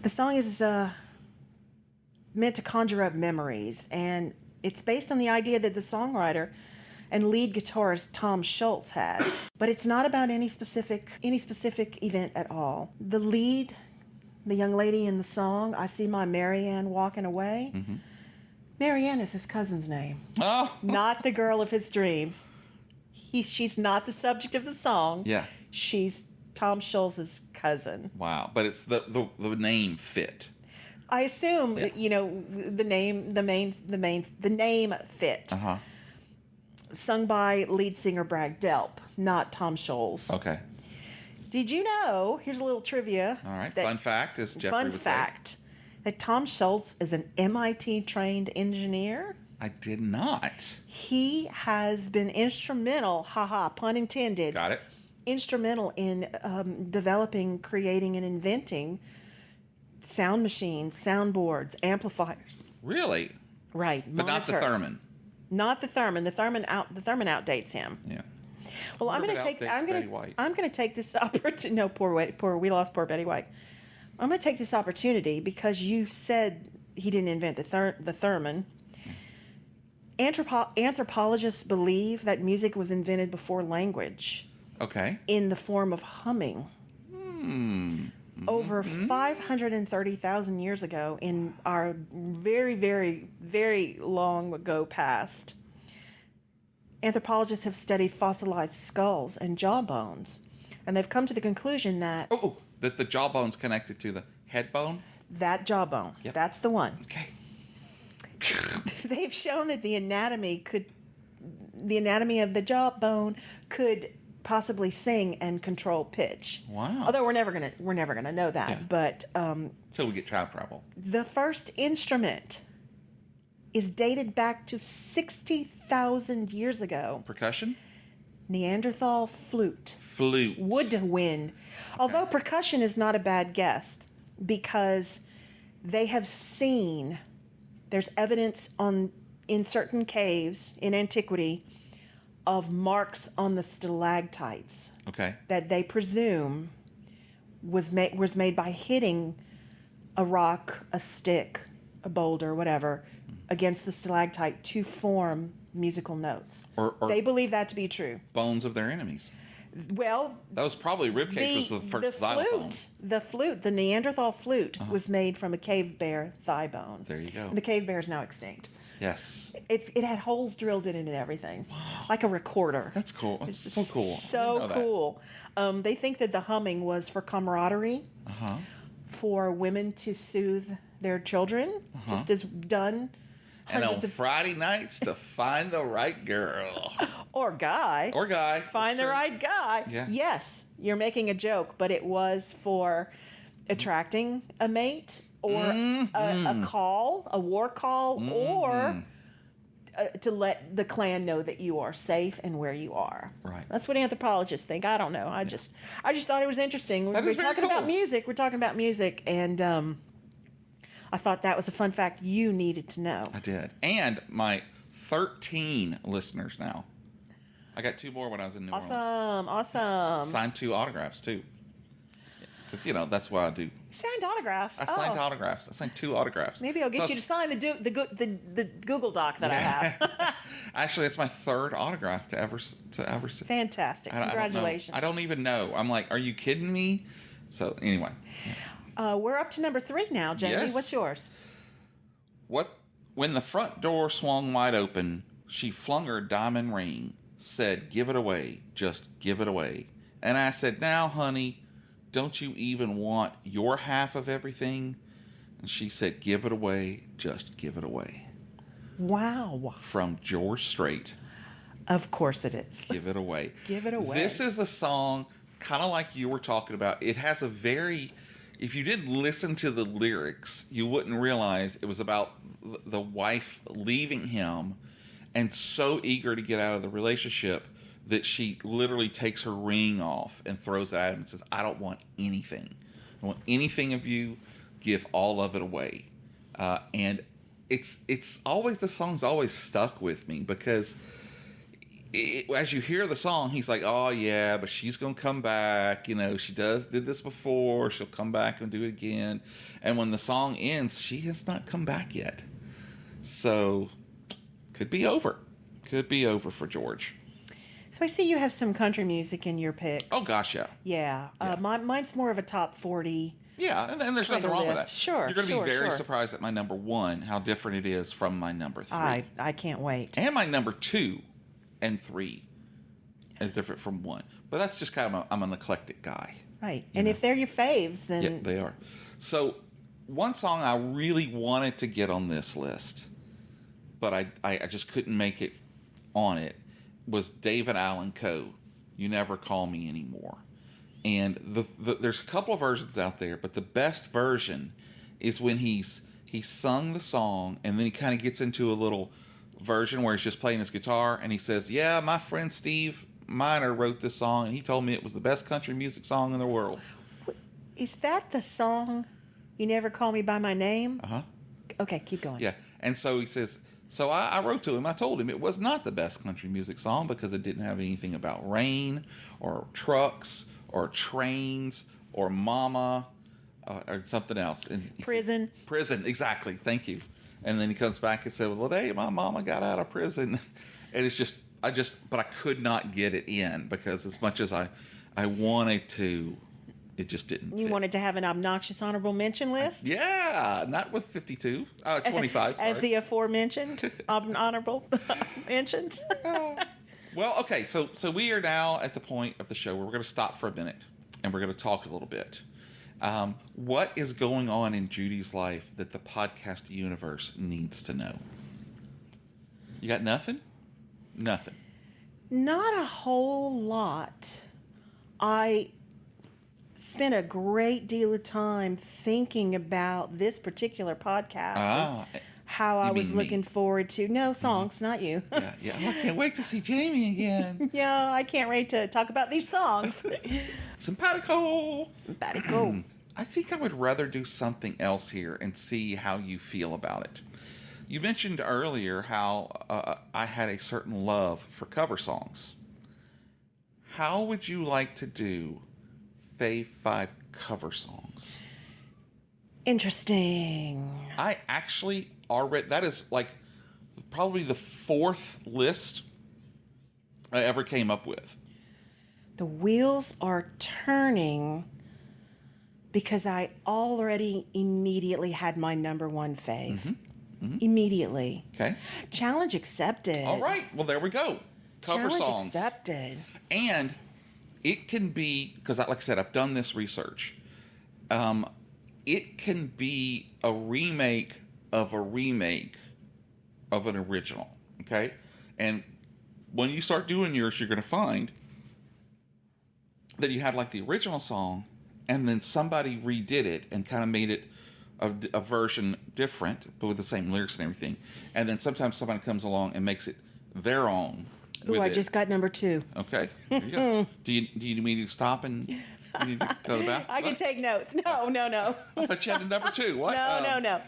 The song is meant to conjure up memories, and it's based on the idea that the songwriter and lead guitarist Tom Schultz had. But it's not about any specific event at all. The lead, the young lady in the song, I See My Marianne Walking Away. Mm-hmm. Marianne is his cousin's name. Oh. Not the girl of his dreams. She's not the subject of the song. Yeah. She's Tom Schultz's cousin. Wow. But it's the name fit. I assume, the name fit. Uh-huh. Sung by lead singer Brad Delp, not Tom Schultz. Okay. Did you know, here's a little trivia. All right. Fun fact, as Jeffrey would say. That Tom Schultz is an MIT-trained engineer. I did not. He has been instrumental, pun intended. Got it. Instrumental in developing, creating, and inventing sound machines, soundboards, amplifiers. Really? Right. But monitors. not the Thurman. Not the Thurman. The Thurman outdates him. Yeah. Well, I'm going to take this opportunity. No, we lost poor Betty White. I'm going to take this opportunity because you said he didn't invent the Thurman. Anthropologists believe that music was invented before language. Okay. In the form of humming. Over 530,000 years ago, in our very, very, very long ago past, anthropologists have studied fossilized skulls and jawbones, and they've come to the conclusion that... that the jawbone's connected to the head bone? That jawbone. Yep. That's the one. Okay. They've shown that the anatomy of the jawbone could possibly sing and control pitch. Wow. Although we're never gonna know that. Yeah. But till we get child trouble. The first instrument is dated back to 60,000 years ago. Percussion? Neanderthal flute. Woodwind. Okay. Although percussion is not a bad guess because they have seen, there's evidence in certain caves in antiquity of marks on the stalactites. Okay. That they presume was made by hitting a rock, a stick, a boulder, whatever, against the stalactite to form musical notes. Or they believe that to be true. Bones of their enemies. Well, that was probably ribcage was the first xylophone. The Neanderthal flute was made from a cave bear thigh bone. There you go. And the cave bear is now extinct. Yes. It had holes drilled in it and everything. Wow. Like a recorder. That's cool. That's so cool. So cool. They think that the humming was for camaraderie, for women to soothe their children, just as done. And on Friday nights to find the right girl. Or guy. Find the right guy. Yeah. Yes, you're making a joke, but it was for attracting a mate or a call, a war call, or to let the clan know that you are safe and where you are. Right. That's what anthropologists think. I don't know. I just thought it was interesting. We're talking about music. We're talking about music, and I thought that was a fun fact you needed to know. I did. And my 13 listeners now. I got 2 more when I was in New Orleans. Awesome. Signed 2 autographs, too. Because, that's what I do. Signed autographs? I signed autographs. I signed 2 autographs. Maybe I'll get you to sign the Google Doc that I have. Actually, it's my 3rd autograph to ever see. Fantastic. Congratulations. I don't even know. I'm like, are you kidding me? So, anyway. We're up to number 3 now, Jamie. Yes. What's yours? When the front door swung wide open, she flung her diamond ring, said, "Give it away, just give it away." And I said, "Now, honey, don't you even want your half of everything?" And she said, "Give it away, just give it away." Wow. from George Strait. Of course it is. Give It Away. Give It Away. This is the song, kind of like you were talking about. It has a very, if you didn't listen to the lyrics, you wouldn't realize it was about the wife leaving him and so eager to get out of the relationship that she literally takes her ring off and throws it at him and says, I don't want anything. I don't want anything of you. Give all of it away. And it's always, the song's always stuck with me because as you hear the song, he's like, oh yeah, but she's going to come back. You know, she did this before. She'll come back and do it again. And when the song ends, she has not come back yet. So could be over. Could be over for George. So I see you have some country music in your picks. Oh gosh, yeah. Yeah. Mine's more of a top 40. Yeah, and there's nothing wrong with that. Sure, You're going to be very sure. surprised at my number 1, how different it is from my number 3. I can't wait. And my number 2 and 3 is different from 1. But that's just kind of, I'm an eclectic guy. Right. And if they're your faves, then... Yeah, they are. So, one song I really wanted to get on this list, but I just couldn't make it on it, was David Allan Coe, You Never Call Me Anymore. And there's a couple of versions out there, but the best version is when he sung the song and then he kind of gets into a little version where he's just playing his guitar and he says, yeah, my friend Steve Miner wrote this song and he told me it was the best country music song in the world. Is that the song, You Never Call Me By My Name? Uh-huh. Okay, keep going. Yeah. And so he says, so I wrote to him, I told him it was not the best country music song because it didn't have anything about rain or trucks or trains or mama or something else. And Prison. Prison, exactly. Thank you. And then he comes back and said, well, today my mama got out of prison. And it's just, but I could not get it in because as much as I wanted to, it just didn't You fit. wanted to have an obnoxious honorable mention list? Yeah, not with 25. As sorry. the aforementioned honorable mentions. Well, okay, so we are now at the point of the show where we're going to stop for a minute and we're going to talk a little bit. What is going on in Judy's life that the podcast universe needs to know? You got nothing? Nothing. Not a whole lot. I spent a great deal of time thinking about this particular podcast. How I was looking forward to... No, songs, not you. Yeah. I can't wait to see Jamie again. Yeah, I can't wait to talk about these songs. Simpatico. Simpatico. I think I would rather do something else here and see how you feel about it. You mentioned earlier how I had a certain love for cover songs. How would you like to do Fave 5 cover songs? Interesting. I actually already, that is like probably the 4th list I ever came up with. The wheels are turning because I already immediately had my number 1 fave. Mm-hmm. Immediately. Okay. Challenge accepted. All right. Well, there we go. Cover Challenge songs. accepted. And it can be, because like I said, I've done this research. It can be a remake of an original. Okay? And when you start doing yours, you're going to find that you had like the original song and then somebody redid it and kind of made it a version different, but with the same lyrics and everything. And then sometimes somebody comes along and makes it their own. Ooh, I just got number 2. Okay, there you go. Do you need me to stop and you need to go to the bathroom? I can take notes. No. I thought you had a number 2. What? No.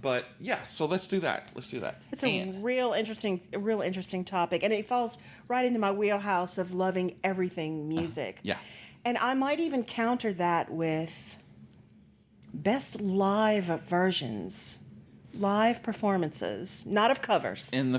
But yeah, so let's do that. It's a real interesting topic, and it falls right into my wheelhouse of loving everything music. Yeah. And I might even counter that with best live versions, live performances, not of covers. In the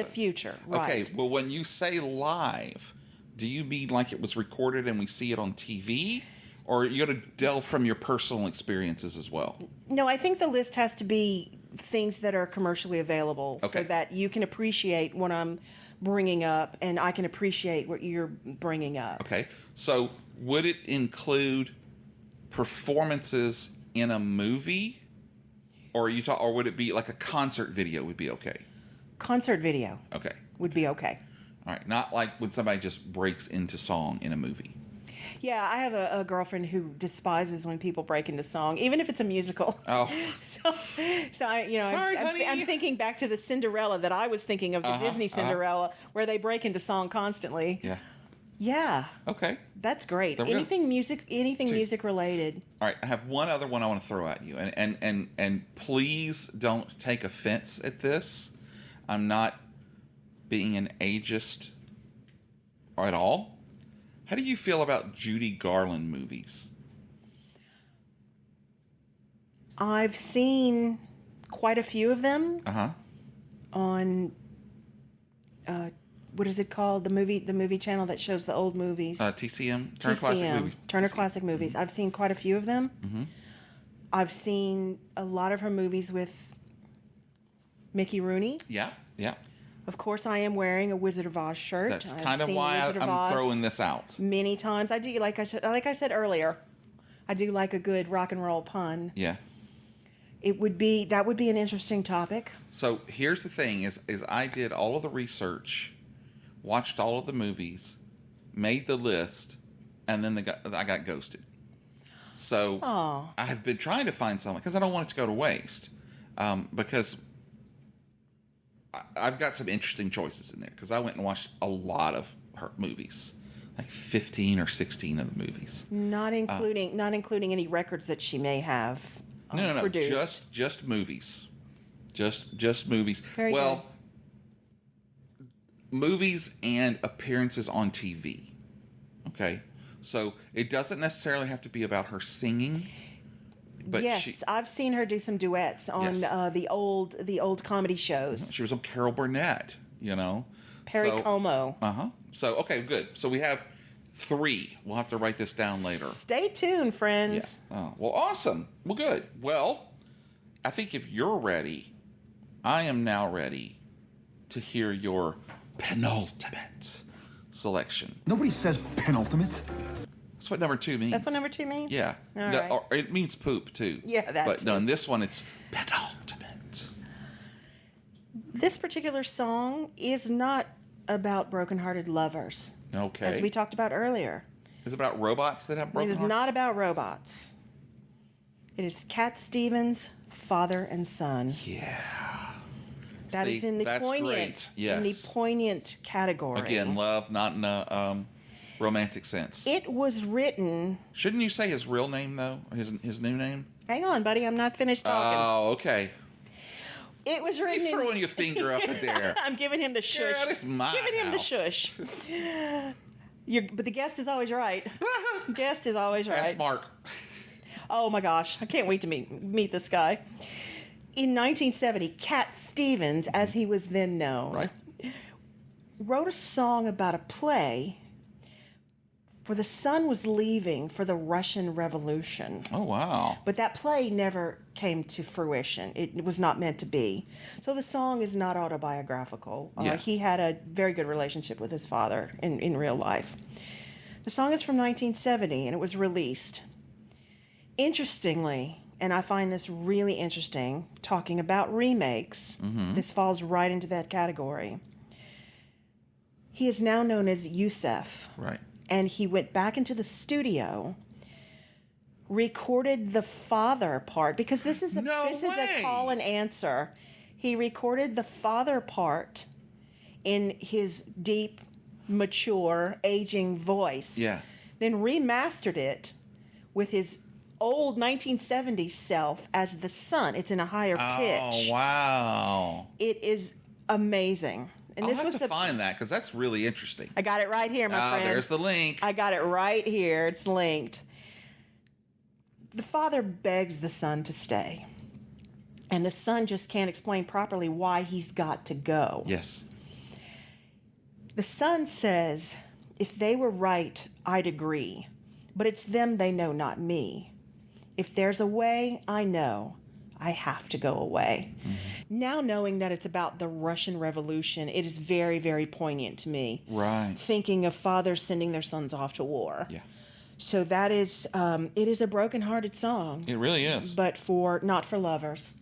future, right? Okay. Well, when you say live, do you mean like it was recorded and we see it on TV, or are you going to delve from your personal experiences as well? No, I think the list has to be things that are commercially available, so that you can appreciate what I'm bringing up, and I can appreciate what you're bringing up. Okay. So would it include performances in a movie Or or would it be like a concert video would be okay? Concert video. Okay. Would be okay. All right. Not like when somebody just breaks into song in a movie. Yeah, I have a girlfriend who despises when people break into song, even if it's a musical. Oh. So I, Sorry, honey. I'm thinking back to the Cinderella that I was thinking of, the Disney Cinderella, where they break into song constantly. Yeah. Yeah. Okay. That's great. There we go. Anything music related. All right, I have one other one I want to throw at you, and please don't take offense at this. I'm not being an ageist at all. How do you feel about Judy Garland movies? I've seen quite a few of them on what is it called? The movie channel that shows the old movies. TCM, Turner Classic Movies. Turner Classic Movies. I've seen quite a few of them. Mm-hmm. I've seen a lot of her movies with Mickey Rooney. Yeah, yeah. Of course, I am wearing a Wizard of Oz shirt. That's kind of why I'm throwing this out. Many times. I do, like I said earlier, I do like a good rock and roll pun. Yeah. That would be an interesting topic. So here's the thing: is I did all of the research, watched all of the movies, made the list, and then I got ghosted. So I've been trying to find someone because I don't want it to go to waste. Because I've got some interesting choices in there because I went and watched a lot of her movies, like 15 or 16 of the movies. Not including any records that she may have produced. Just movies. Just movies. Very good. Movies and appearances on TV. Okay? So it doesn't necessarily have to be about her singing. But yes, I've seen her do some duets on the old comedy shows. She was on Carol Burnett, Perry Como. So, okay, good. So we have 3. We'll have to write this down later. Stay tuned, friends. Yeah. Oh, well, awesome. Well, good. Well, I think if you're ready, I am now ready to hear your penultimate selection. Nobody says penultimate. That's what number 2 means. That's what number 2 means? Yeah. All right. Or it means poop, too. Yeah, that But too. no, in this one, it's penultimate. This particular song is not about brokenhearted lovers. Okay. As we talked about earlier. Is it about robots that have broken It is hearts? not about robots. It is Cat Stevens' Father and Son. Yeah. That is in the poignant, in the poignant category. Again, love, not in a romantic sense. It was written. Shouldn't you say his real name though? His new name? Hang on, buddy. I'm not finished talking. Oh, okay. It was written. He's throwing your finger up in there. I'm giving him the shush. Girl, it's my giving him the house. shush. But the guest is always right. Guest is always right. That's Mark. Oh my gosh, I can't wait to meet this guy. In 1970, Cat Stevens, as he was then known, Right. wrote a song about a play where the son was leaving for the Russian Revolution. Oh, wow. But that play never came to fruition. It was not meant to be. So the song is not autobiographical. Yeah. He had a very good relationship with his father in real life. The song is from 1970, and it was released. Interestingly, and I find this really interesting, talking about remakes, this falls right into that category. He is now known as Yusef. Right. And he went back into the studio, recorded the father part, because this is a call and answer. He recorded the father part in his deep, mature, aging voice. Yeah. Then remastered it with his old 1970s self as the son. It's in a higher pitch. Oh, wow. It is amazing. And I'll have to find that because that's really interesting. I got it right here, my friend. There's the link. I got it right here. It's linked. The father begs the son to stay. And the son just can't explain properly why he's got to go. Yes. The son says, if they were right, I'd agree. But it's them they know, not me. If there's a way, I know. I have to go away. Mm-hmm. Now knowing that it's about the Russian Revolution, it is very, very poignant to me. Right. Thinking of fathers sending their sons off to war. Yeah. So that is, it is a broken-hearted song. It really is. But not for lovers.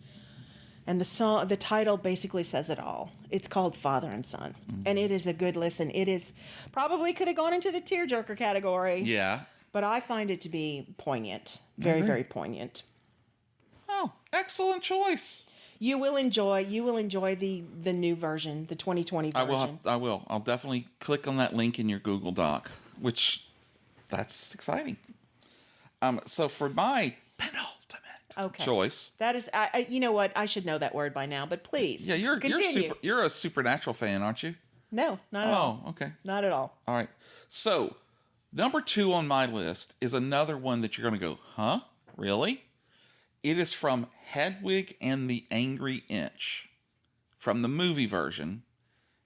And the title basically says it all. It's called Father and Son. And it is a good listen. It is probably could have gone into the tearjerker category. Yeah. But I find it to be poignant. Very, very poignant. Oh, excellent choice. You will enjoy the new version, the 2020 version. I will. I'll definitely click on that link in your Google Doc, which that's exciting. So for my penultimate choice. That is, you know what? I should know that word by now, but please. Yeah, continue. You're a Supernatural fan, aren't you? No, not at all. Oh, okay. Not at all. All right. So, number 2 on my list is another one that you're going to go, huh? Really? It is from Hedwig and the Angry Inch, from the movie version,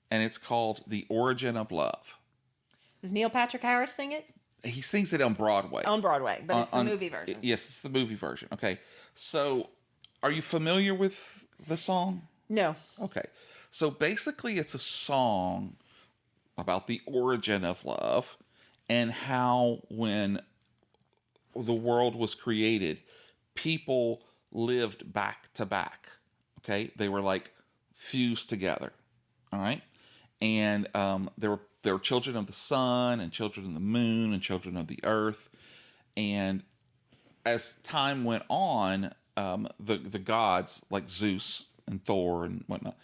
and it's called The Origin of Love. Does Neil Patrick Harris sing it? He sings it on Broadway. On Broadway, but it's the movie version. Yes, it's the movie version. Okay. So, are you familiar with the song? No. Okay. So, basically, it's a song about the origin of love and how when the world was created, people lived back to back. Okay? They were like fused together. All right? And there were children of the sun and children of the moon and children of the earth. And as time went on, the gods like Zeus and Thor and whatnot,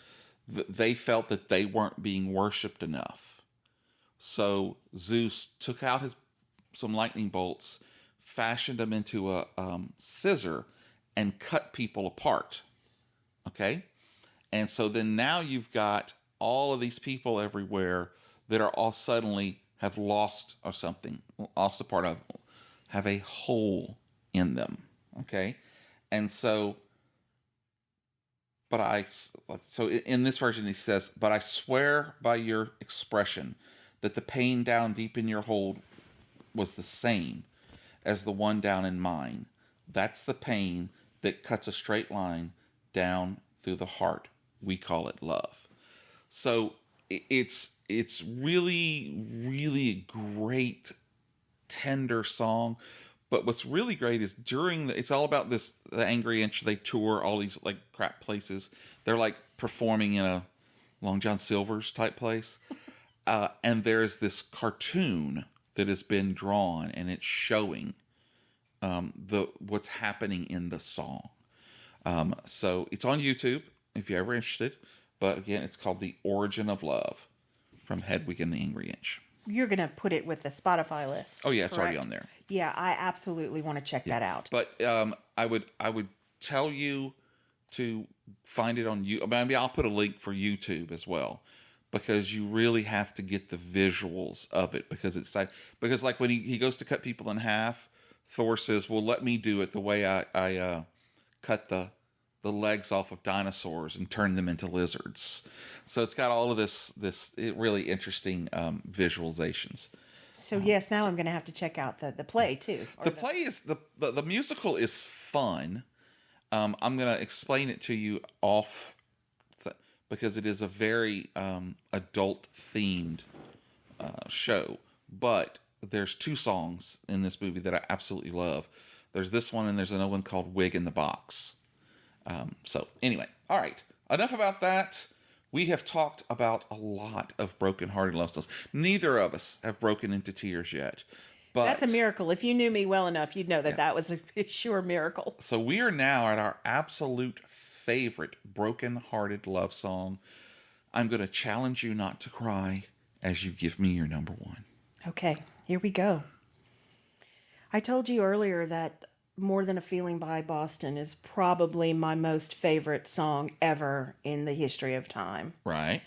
they felt that they weren't being worshipped enough. So Zeus took out some lightning bolts, fashioned them into a scissor, and cut people apart. Okay? And so then now you've got all of these people everywhere that are all suddenly have lost or something, lost a part of, have a hole in them. Okay? And so, so in this version he says, but I swear by your expression that the pain down deep in your hold was the same as the one down in mine. That's the pain that cuts a straight line down through the heart. We call it love. So it's really, really a great, tender song. But what's really great is it's all about the Angry Inch. They tour all these like crap places. They're like performing in a Long John Silver's type place. And there's this cartoon that has been drawn and it's showing what's happening in the song. So it's on YouTube if you're ever interested. But again, it's called The Origin of Love from Hedwig and the Angry Inch. You're going to put it with the Spotify list. Oh, yeah, it's correct? already on there. Yeah, I absolutely want to check that out. But I would tell you to find it on YouTube. Maybe I'll put a link for YouTube as well, because you really have to get the visuals of it, because like when he goes to cut people in half, Thor says, well, let me do it the way I cut the legs off of dinosaurs and turn them into lizards. So it's got all of this really interesting visualizations. So yes, now I'm going to have to check out the play too. The play is the musical is fun. I'm going to explain it to you because it is a very adult themed show. But there's 2 songs in this movie that I absolutely love. There's this one and there's another one called Wig in the Box. So anyway, all right. Enough about that. We have talked about a lot of broken-hearted love songs. Neither of us have broken into tears yet. But that's a miracle. If you knew me well enough, you'd know that was a sure miracle. So we are now at our absolute favorite broken-hearted love song. I'm going to challenge you not to cry as you give me your number 1. Okay, here we go. I told you earlier that More Than a Feeling by Boston is probably my most favorite song ever in the history of time. Right.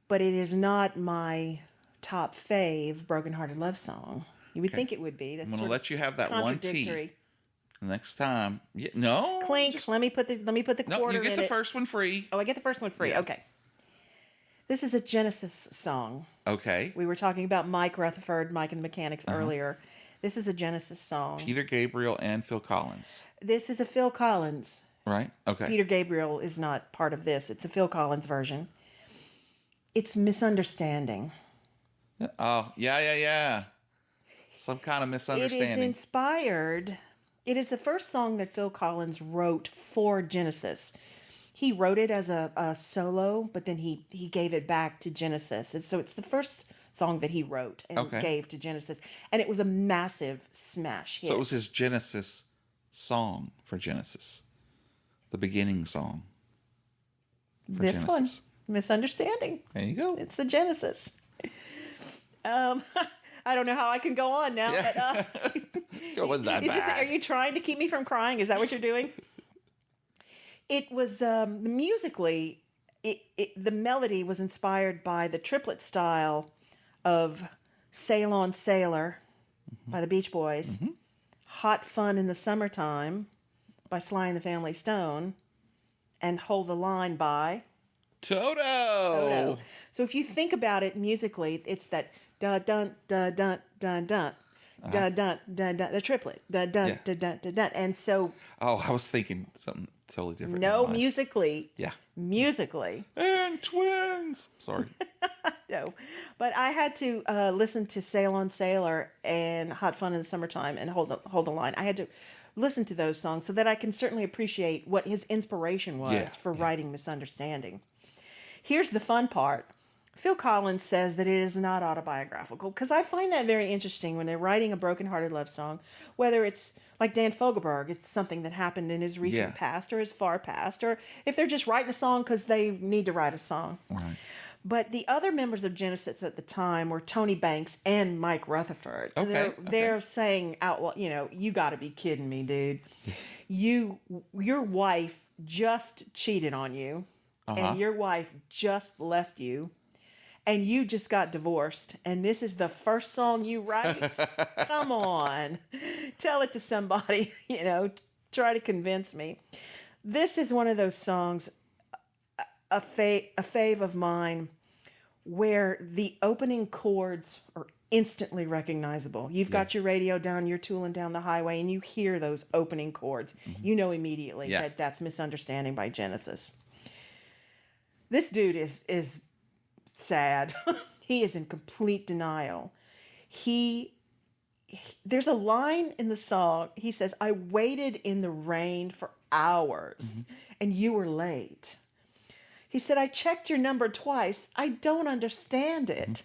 But it is not my top fave broken-hearted love song. You would think it would be. That's I'm going to let you have that one tea. Next time. Yeah, no. Clink. Let me put the quarter in it. No, you get the first one free. Oh, I get the first one free. Yeah. Okay. This is a Genesis song. Okay. We were talking about Mike Rutherford, Mike and the Mechanics earlier. This is a Genesis song. Peter Gabriel and Phil Collins. This is a Phil Collins. Right? Okay. Peter Gabriel is not part of this. It's a Phil Collins version. It's Misunderstanding. Oh, yeah. Some kind of misunderstanding. It is inspired It is the first song that Phil Collins wrote for Genesis. He wrote it as a solo, but then he gave it back to Genesis. And so it's the first song that he wrote and gave to Genesis. And it was a massive smash hit. So it was his Genesis song for Genesis. The beginning song. This Genesis. one, Misunderstanding. There you go. It's the Genesis. I don't know how I can go on now. Yeah. But, Go with that are you trying to keep me from crying? Is that what you're doing? It was musically, the melody was inspired by the triplet style of Sail On Sailor by the Beach Boys, Hot Fun in the Summertime by Sly and the Family Stone, and Hold the Line by Toto. So if you think about it musically, it's that dun dun dun dun dun dun. Dun dun dun dun, the triplet, dun dun dun dun dun dun, and so. Oh, I was thinking something totally different. No, musically. Yeah. Musically. And twins. Sorry. No, but I had to listen to Sail on Sailor and Hot Fun in the Summertime and Hold the Line. I had to listen to those songs so that I can certainly appreciate what his inspiration was for writing Misunderstanding. Here's the fun part. Phil Collins says that it is not autobiographical, because I find that very interesting when they're writing a broken-hearted love song, whether it's like Dan Fogelberg, it's something that happened in his recent past or his far past, or if they're just writing a song because they need to write a song. Right. But the other members of Genesis at the time were Tony Banks and Mike Rutherford. Okay. They're saying out, you got to be kidding me, dude. Your wife just cheated on you, and your wife just left you. And you just got divorced, and this is the first song you write? Come on. Tell it to somebody, try to convince me. This is one of those songs, a fave of mine, where the opening chords are instantly recognizable. You've got your radio down, you're tooling down the highway, and you hear those opening chords. You know immediately that that's Misunderstanding by Genesis. This dude is sad. He is in complete denial. There's a line in the song. He says, "I waited in the rain for hours and you were late." He said, "I checked your number twice. I don't understand it.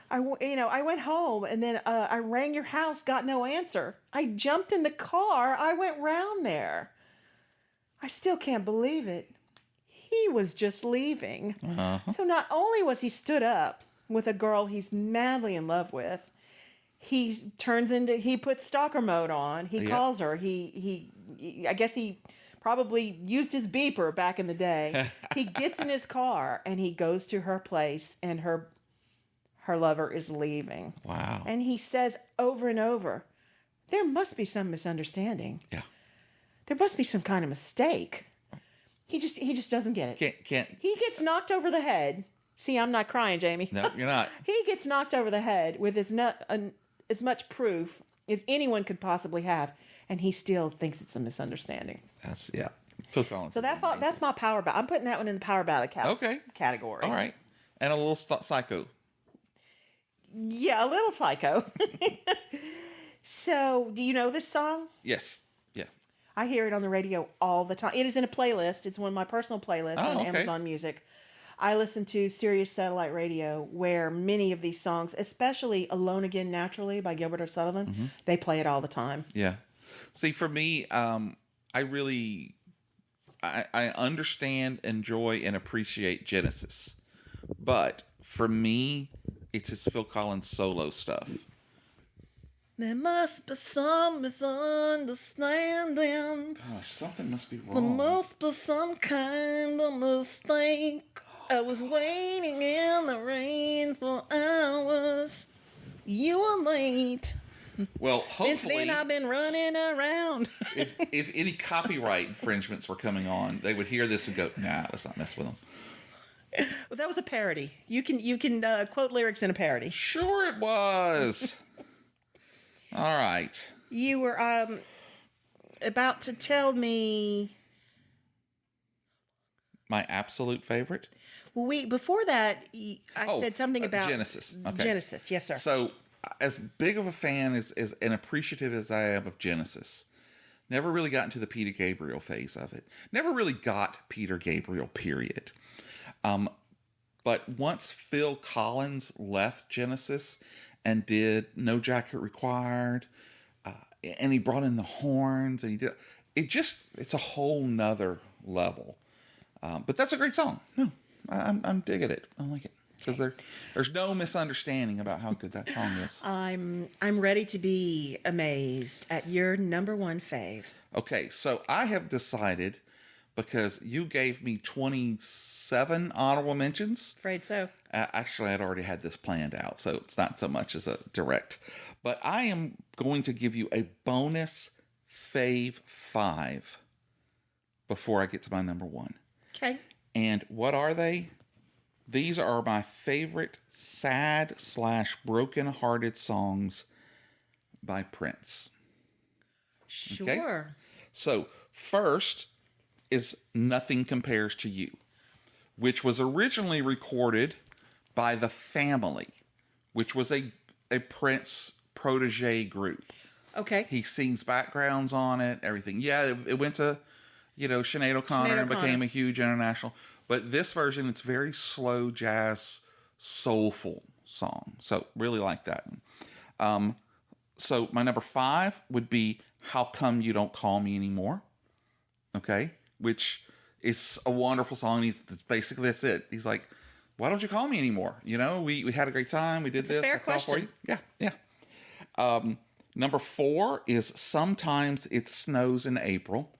I went home and then I rang your house, got no answer. I jumped in the car. I went round there. I still can't believe it. He was just leaving." So not only was he stood up with a girl he's madly in love with, he puts stalker mode on. He calls her. I guess he probably used his beeper back in the day. He gets in his car and he goes to her place, and her lover is leaving. Wow. And he says over and over, there must be some misunderstanding. Yeah. There must be some kind of mistake. He just doesn't get it. Can't. He gets knocked over the head. See, I'm not crying, Jamie. No, you're not. He gets knocked over the head with as much proof as anyone could possibly have, and he still thinks it's a misunderstanding. Phil Collins. So that's my power ballad. I'm putting that one in the power ballad category. All right. And a little psycho. Yeah, a little psycho. So, do you know this song? Yes. Yeah. I hear it on the radio all the time. It is in a playlist. It's one of my personal playlists on Amazon Music. I listen to Sirius Satellite Radio, where many of these songs, especially Alone Again Naturally by Gilbert O'Sullivan, they play it all the time. Yeah. See, for me, I understand, enjoy, and appreciate Genesis. But for me, it's his Phil Collins solo stuff. There must be some misunderstanding. Gosh, something must be wrong. There must be some kind of mistake. I was waiting in the rain for hours. You were late. Well, hopefully, since then I've been running around. if any copyright infringements were coming on, they would hear this and go, "Nah, let's not mess with them." Well, that was a parody. You can quote lyrics in a parody. Sure, it was. All right. You were about to tell me my absolute favorite. Well, before that, I said something about Genesis. Okay. Genesis, yes, sir. So, as big of a fan and appreciative as I am of Genesis, Never really got into the Peter Gabriel phase of it. Never really got Peter Gabriel, period. But once Phil Collins left Genesis and did No Jacket Required, and he brought in the horns, and he did it's a whole nother level. But that's a great song. No, I'm digging it. I like it because there's no misunderstanding about how good that song is. I'm ready to be amazed at your number one fave. Okay, so I have decided, because you gave me 27 honorable mentions. Afraid so. Actually, I'd already had this planned out, so it's not so much as a direct. But I am going to give you a bonus fave 5 before I get to my number 1. Okay. And what are they? These are my favorite sad/broken-hearted songs by Prince. Sure. Okay? So, first is Nothing Compares to You, which was originally recorded by The Family, which was a Prince protege group. Okay. He sings backgrounds on it, everything. Yeah, it went to, Sinead O'Connor and became a huge international. But this version, it's very slow jazz, soulful song. So really like that. So my number 5 would be How Come You Don't Call Me Anymore? Okay. Which is a wonderful song. Basically, that's it. He's like, why don't you call me anymore? We had a great time. We did this. Fair question. Yeah. Number 4 is Sometimes It Snows in April,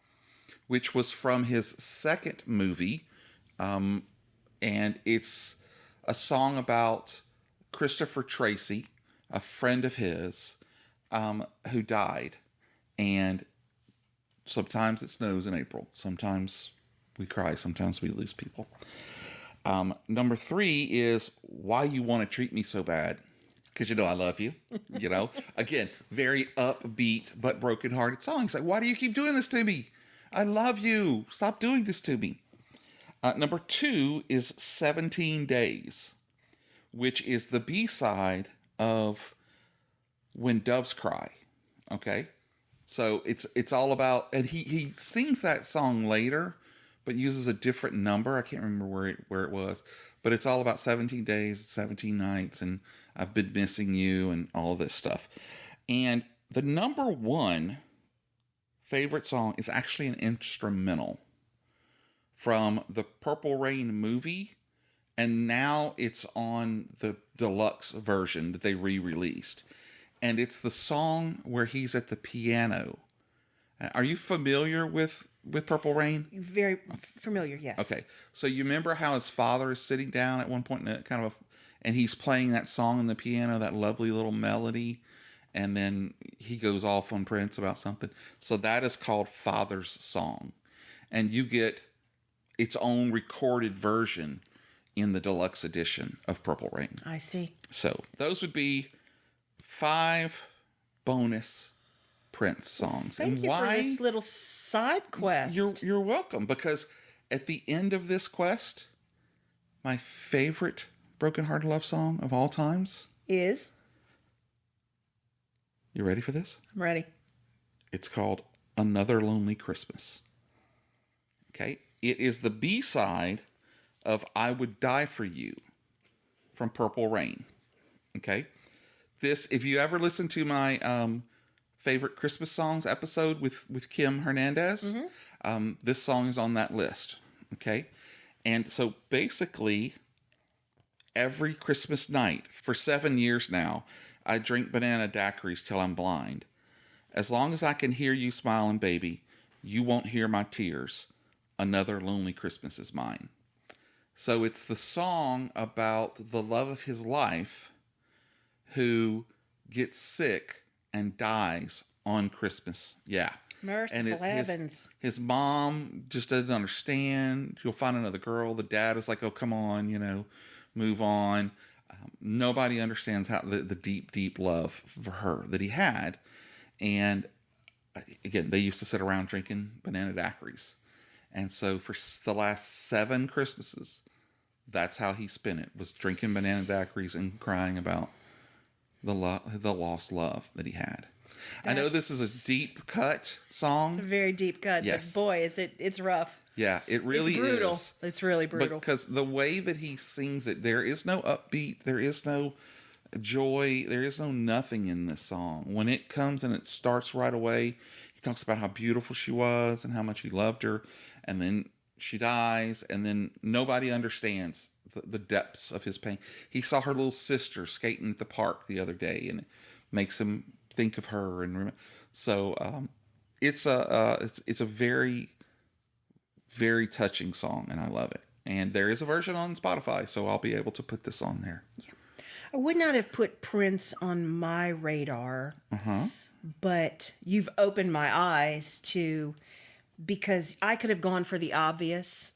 which was from his second movie. And it's a song about Christopher Tracy, a friend of his, who died. And sometimes it snows in April. Sometimes we cry. Sometimes we lose people. Number 3 is Why You Want to Treat Me So Bad. Because I love you. Again, very upbeat but broken-hearted song. It's like, why do you keep doing this to me? I love you. Stop doing this to me. Number 2 is 17 Days, which is the B-side of When Doves Cry. Okay? So it's all about, and he sings that song later, but uses a different number. I can't remember where it was, but it's all about 17 days, 17 nights, and I've been missing you, and all this stuff. And the number 1 favorite song is actually an instrumental from the Purple Rain movie, and now it's on the deluxe version that they re-released. And it's the song where he's at the piano. Are you familiar with Purple Rain? Very familiar, yes. Okay. So you remember how his father is sitting down at one point in and he's playing that song on the piano, that lovely little melody, and then he goes off on Prince about something. So that is called Father's Song. And you get its own recorded version in the deluxe edition of Purple Rain. I see. So those would be 5 bonus Prince songs. Thank you for this little side quest. You're welcome, because at the end of this quest, my favorite broken hearted love song of all times is. You ready for this? I'm ready. It's called Another Lonely Christmas. Okay. It is the B-side of I Would Die for You from Purple Rain. Okay. This, if you ever listen to my favorite Christmas songs episode with Kim Hernandez, this song is on that list. Okay. And so basically, every Christmas night for 7 years now, I drink banana daiquiris till I'm blind. As long as I can hear you smiling, baby, you won't hear my tears. Another lonely Christmas is mine. So it's the song about the love of his life who gets sick and dies on Christmas. Yeah. Merciful heavens. His mom just doesn't understand. You'll find another girl. The dad is like, oh, come on, move on. Nobody understands how the deep, deep love for her that he had. And again, they used to sit around drinking banana daiquiris. And so for the last 7 Christmases, that's how he spent it, was drinking banana daiquiris and crying about the lost love that he had. I know this is a deep cut song. It's a very deep cut. Yes. But boy, it's rough. Yeah, it really It's brutal. is. It's really brutal. Because the way that he sings it, there is no upbeat, there is no joy, there is no nothing in this song. When it comes and it starts right away, he talks about how beautiful she was and how much he loved her, and then she dies, and then nobody understands the depths of his pain. He saw her little sister skating at the park the other day, and it makes him think of her. And so it's a very, very touching song, and I love it. And there is a version on Spotify, so I'll be able to put this on there. Yeah. I would not have put Prince on my radar, but you've opened my eyes to, because I could have gone for the obvious,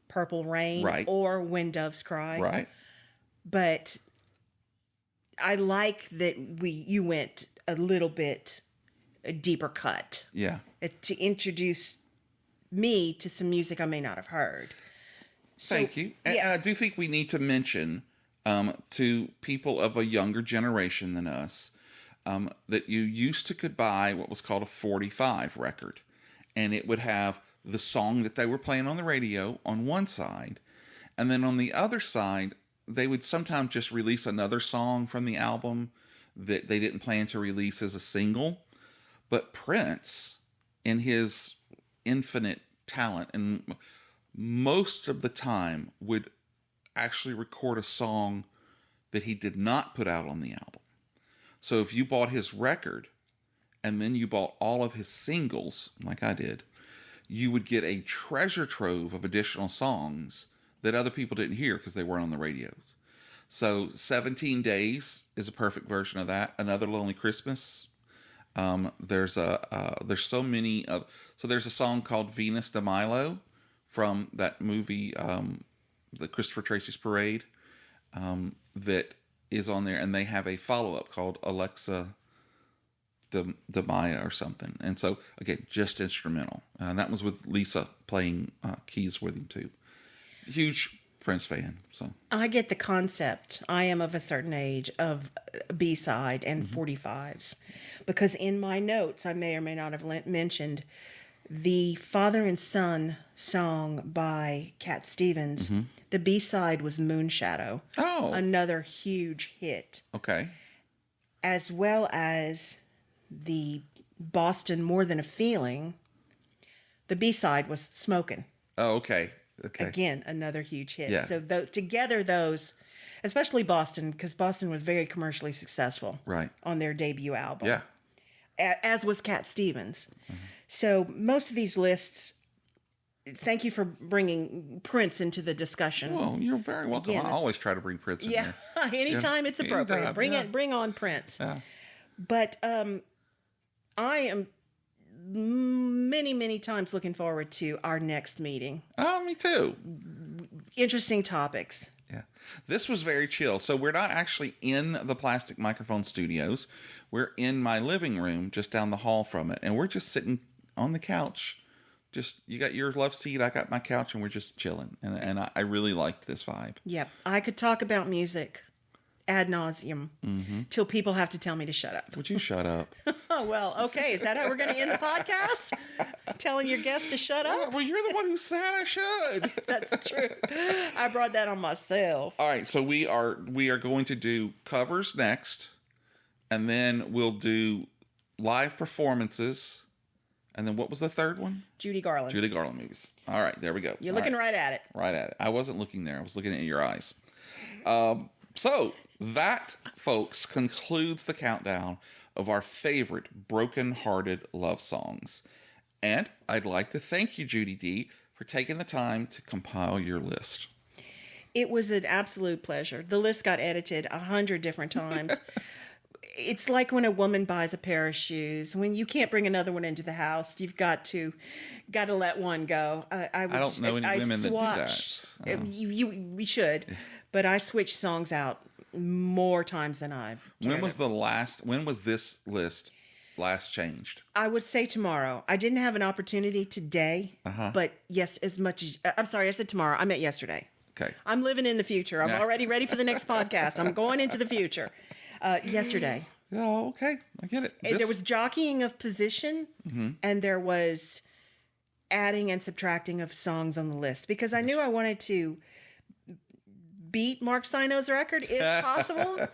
Purple Rain, Right. or When Doves Cry. Right. But I like that you went a little bit a deeper cut. Yeah. To introduce me to some music I may not have heard. So, Thank you. And I do think we need to mention to people of a younger generation than us that you used to buy what was called a 45 record. And it would have the song that they were playing on the radio on one side. And then on the other side, they would sometimes just release another song from the album that they didn't plan to release as a single. But Prince, in his infinite talent, and most of the time would actually record a song that he did not put out on the album. So if you bought his record and then you bought all of his singles, like I did, you would get a treasure trove of additional songs that other people didn't hear because they weren't on the radios. So 17 Days is a perfect version of that. Another Lonely Christmas. There's so many. So there's a song called Venus de Milo from that movie, the Christopher Tracy's Parade, that is on there. And they have a follow-up called Alexa de Maya or something. And so, again, just instrumental. And that was with Lisa playing keys with him, too. Huge Prince fan. So I get the concept. I am of a certain age of B-side and 45s. Because in my notes, I may or may not have mentioned the Father and Son song by Cat Stevens. The B-side was Moonshadow. Oh. Another huge hit. Okay. As well as the Boston More Than a Feeling. The B-side was Smokin'. Oh, okay. Okay. Again, another huge hit. Yeah. So together those, especially Boston, because Boston was very commercially successful on their debut album. Yeah. As was Cat Stevens. So most of these lists, thank you for bringing Prince into the discussion. Well, you're very welcome. Again, I always try to bring Prince in there. Anytime it's appropriate. Anytime, Bring on Prince. Yeah. But I am many, many times looking forward to our next meeting. Oh, me too. Interesting topics. Yeah. This was very chill. So we're not actually in the Plastic Microphone Studios. We're in my living room just down the hall from it. And we're just sitting on the couch. Just, you got your love seat, I got my couch, and we're just chilling. And I really liked this vibe. Yep. I could talk about music ad nauseum till people have to tell me to shut up. Would you shut up? Oh, well, okay. Is that how we're going to end the podcast? Telling your guests to shut up? Well, you're the one who said I should. That's true. I brought that on myself. All right, so we are going to do covers next, and then we'll do live performances, and then what was the third one? Judy Garland. Judy Garland movies. All right, there we go. You're looking right at it. Right at it. I wasn't looking there. I was looking at your eyes. So that, folks, concludes the countdown of our favorite broken-hearted love songs. And I'd like to thank you, Judy D, for taking the time to compile your list. It was an absolute pleasure. The list got edited 100 different times. It's like when a woman buys a pair of shoes. When you can't bring another one into the house, you've got to let one go. I don't know any women that do that. We should, but I switch songs out more times than I. When was this list last changed? I would say tomorrow. I didn't have an opportunity today, but yes, as much as I'm sorry, I said tomorrow. I meant yesterday. Okay. I'm living in the future. I'm already ready for the next podcast. I'm going into the future. Yesterday. Oh, okay. I get it. There was jockeying of position, and there was adding and subtracting of songs on the list because I knew I wanted to beat Mark Sino's record if possible.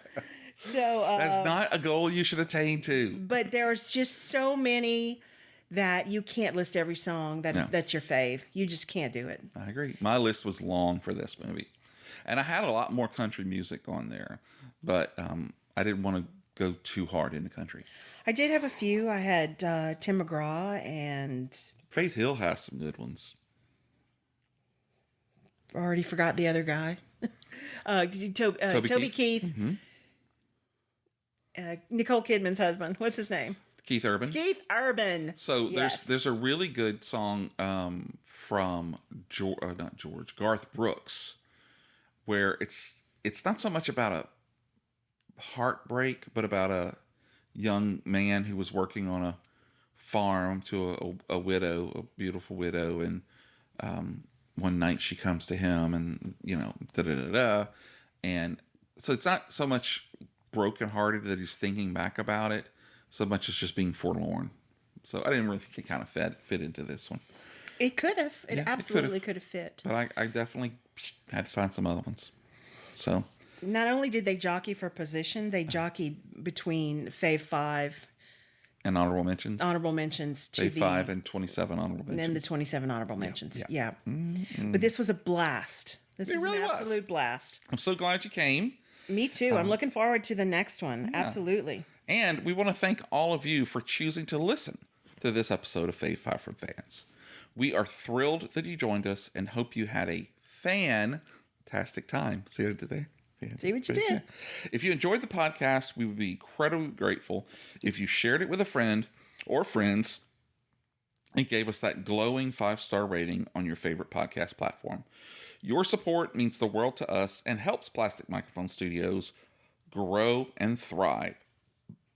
So that's not a goal you should attain to. But there's just so many that you can't list every song that's your fave. You just can't do it. I agree. My list was long for this movie, and I had a lot more country music on there, but I didn't want to go too hard into country. I did have a few. I had Tim McGraw and Faith Hill has some good ones. Already forgot the other guy. Toby Keith. Mm-hmm. Nicole Kidman's husband. What's his name? Keith Urban. Keith Urban. So yes. there's a really good song from Garth Brooks, where it's not so much about a heartbreak, but about a young man who was working on a farm to a widow, a beautiful widow, and one night she comes to him, and and so it's not so much brokenhearted that he's thinking back about it, so much as just being forlorn. So I didn't really think it kind of fit into this one. It could have. It absolutely could have fit. But I definitely had to find some other ones. So not only did they jockey for position, they jockeyed between Fave 5 and honorable mentions. Honorable mentions to Fave 5 and 27 honorable mentions. And then the 27 honorable mentions. Yeah. Mm-hmm. But this was a blast. This was really an absolute blast. I'm so glad you came. Me too. I'm looking forward to the next one. Yeah. Absolutely. And we want to thank all of you for choosing to listen to this episode of Fave 5 from Fans. We are thrilled that you joined us and hope you had a fantastic time. See what I did there? See what you did. If you enjoyed the podcast, we would be incredibly grateful if you shared it with a friend or friends and gave us that glowing 5-star rating on your favorite podcast platform. Your support means the world to us and helps Plastic Microphone Studios grow and thrive.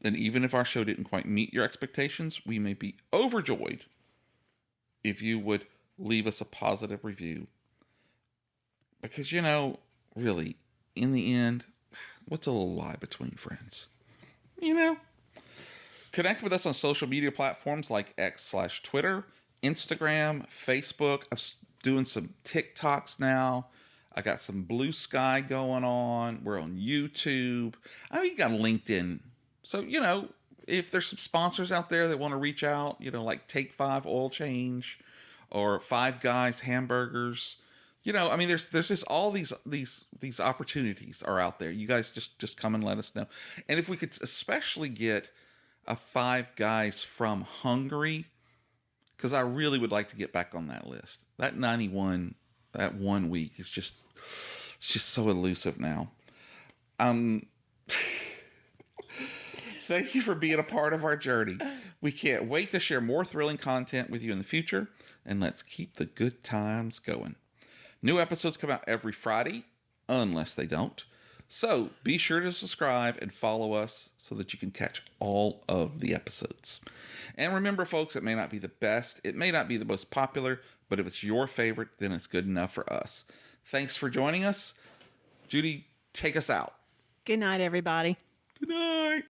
And even if our show didn't quite meet your expectations, we may be overjoyed if you would leave us a positive review. Because, really, in the end, what's a little lie between friends? Connect with us on social media platforms like X/Twitter, Instagram, Facebook. I'm doing some TikToks now. I got some Blue Sky going on. We're on YouTube. You got LinkedIn. So, if there's some sponsors out there that want to reach out, like Take 5 Oil Change or Five Guys Hamburgers, there's just all these opportunities are out there. You guys just come and let us know. And if we could especially get a Five Guys from Hungary, because I really would like to get back on that list. That 91, that 1 week is just so elusive now. Thank you for being a part of our journey. We can't wait to share more thrilling content with you in the future, and let's keep the good times going. New episodes come out every Friday, unless they don't. So be sure to subscribe and follow us so that you can catch all of the episodes. And remember, folks, it may not be the best, it may not be the most popular, but if it's your favorite, then it's good enough for us. Thanks for joining us. Judy, take us out. Good night, everybody. Good night.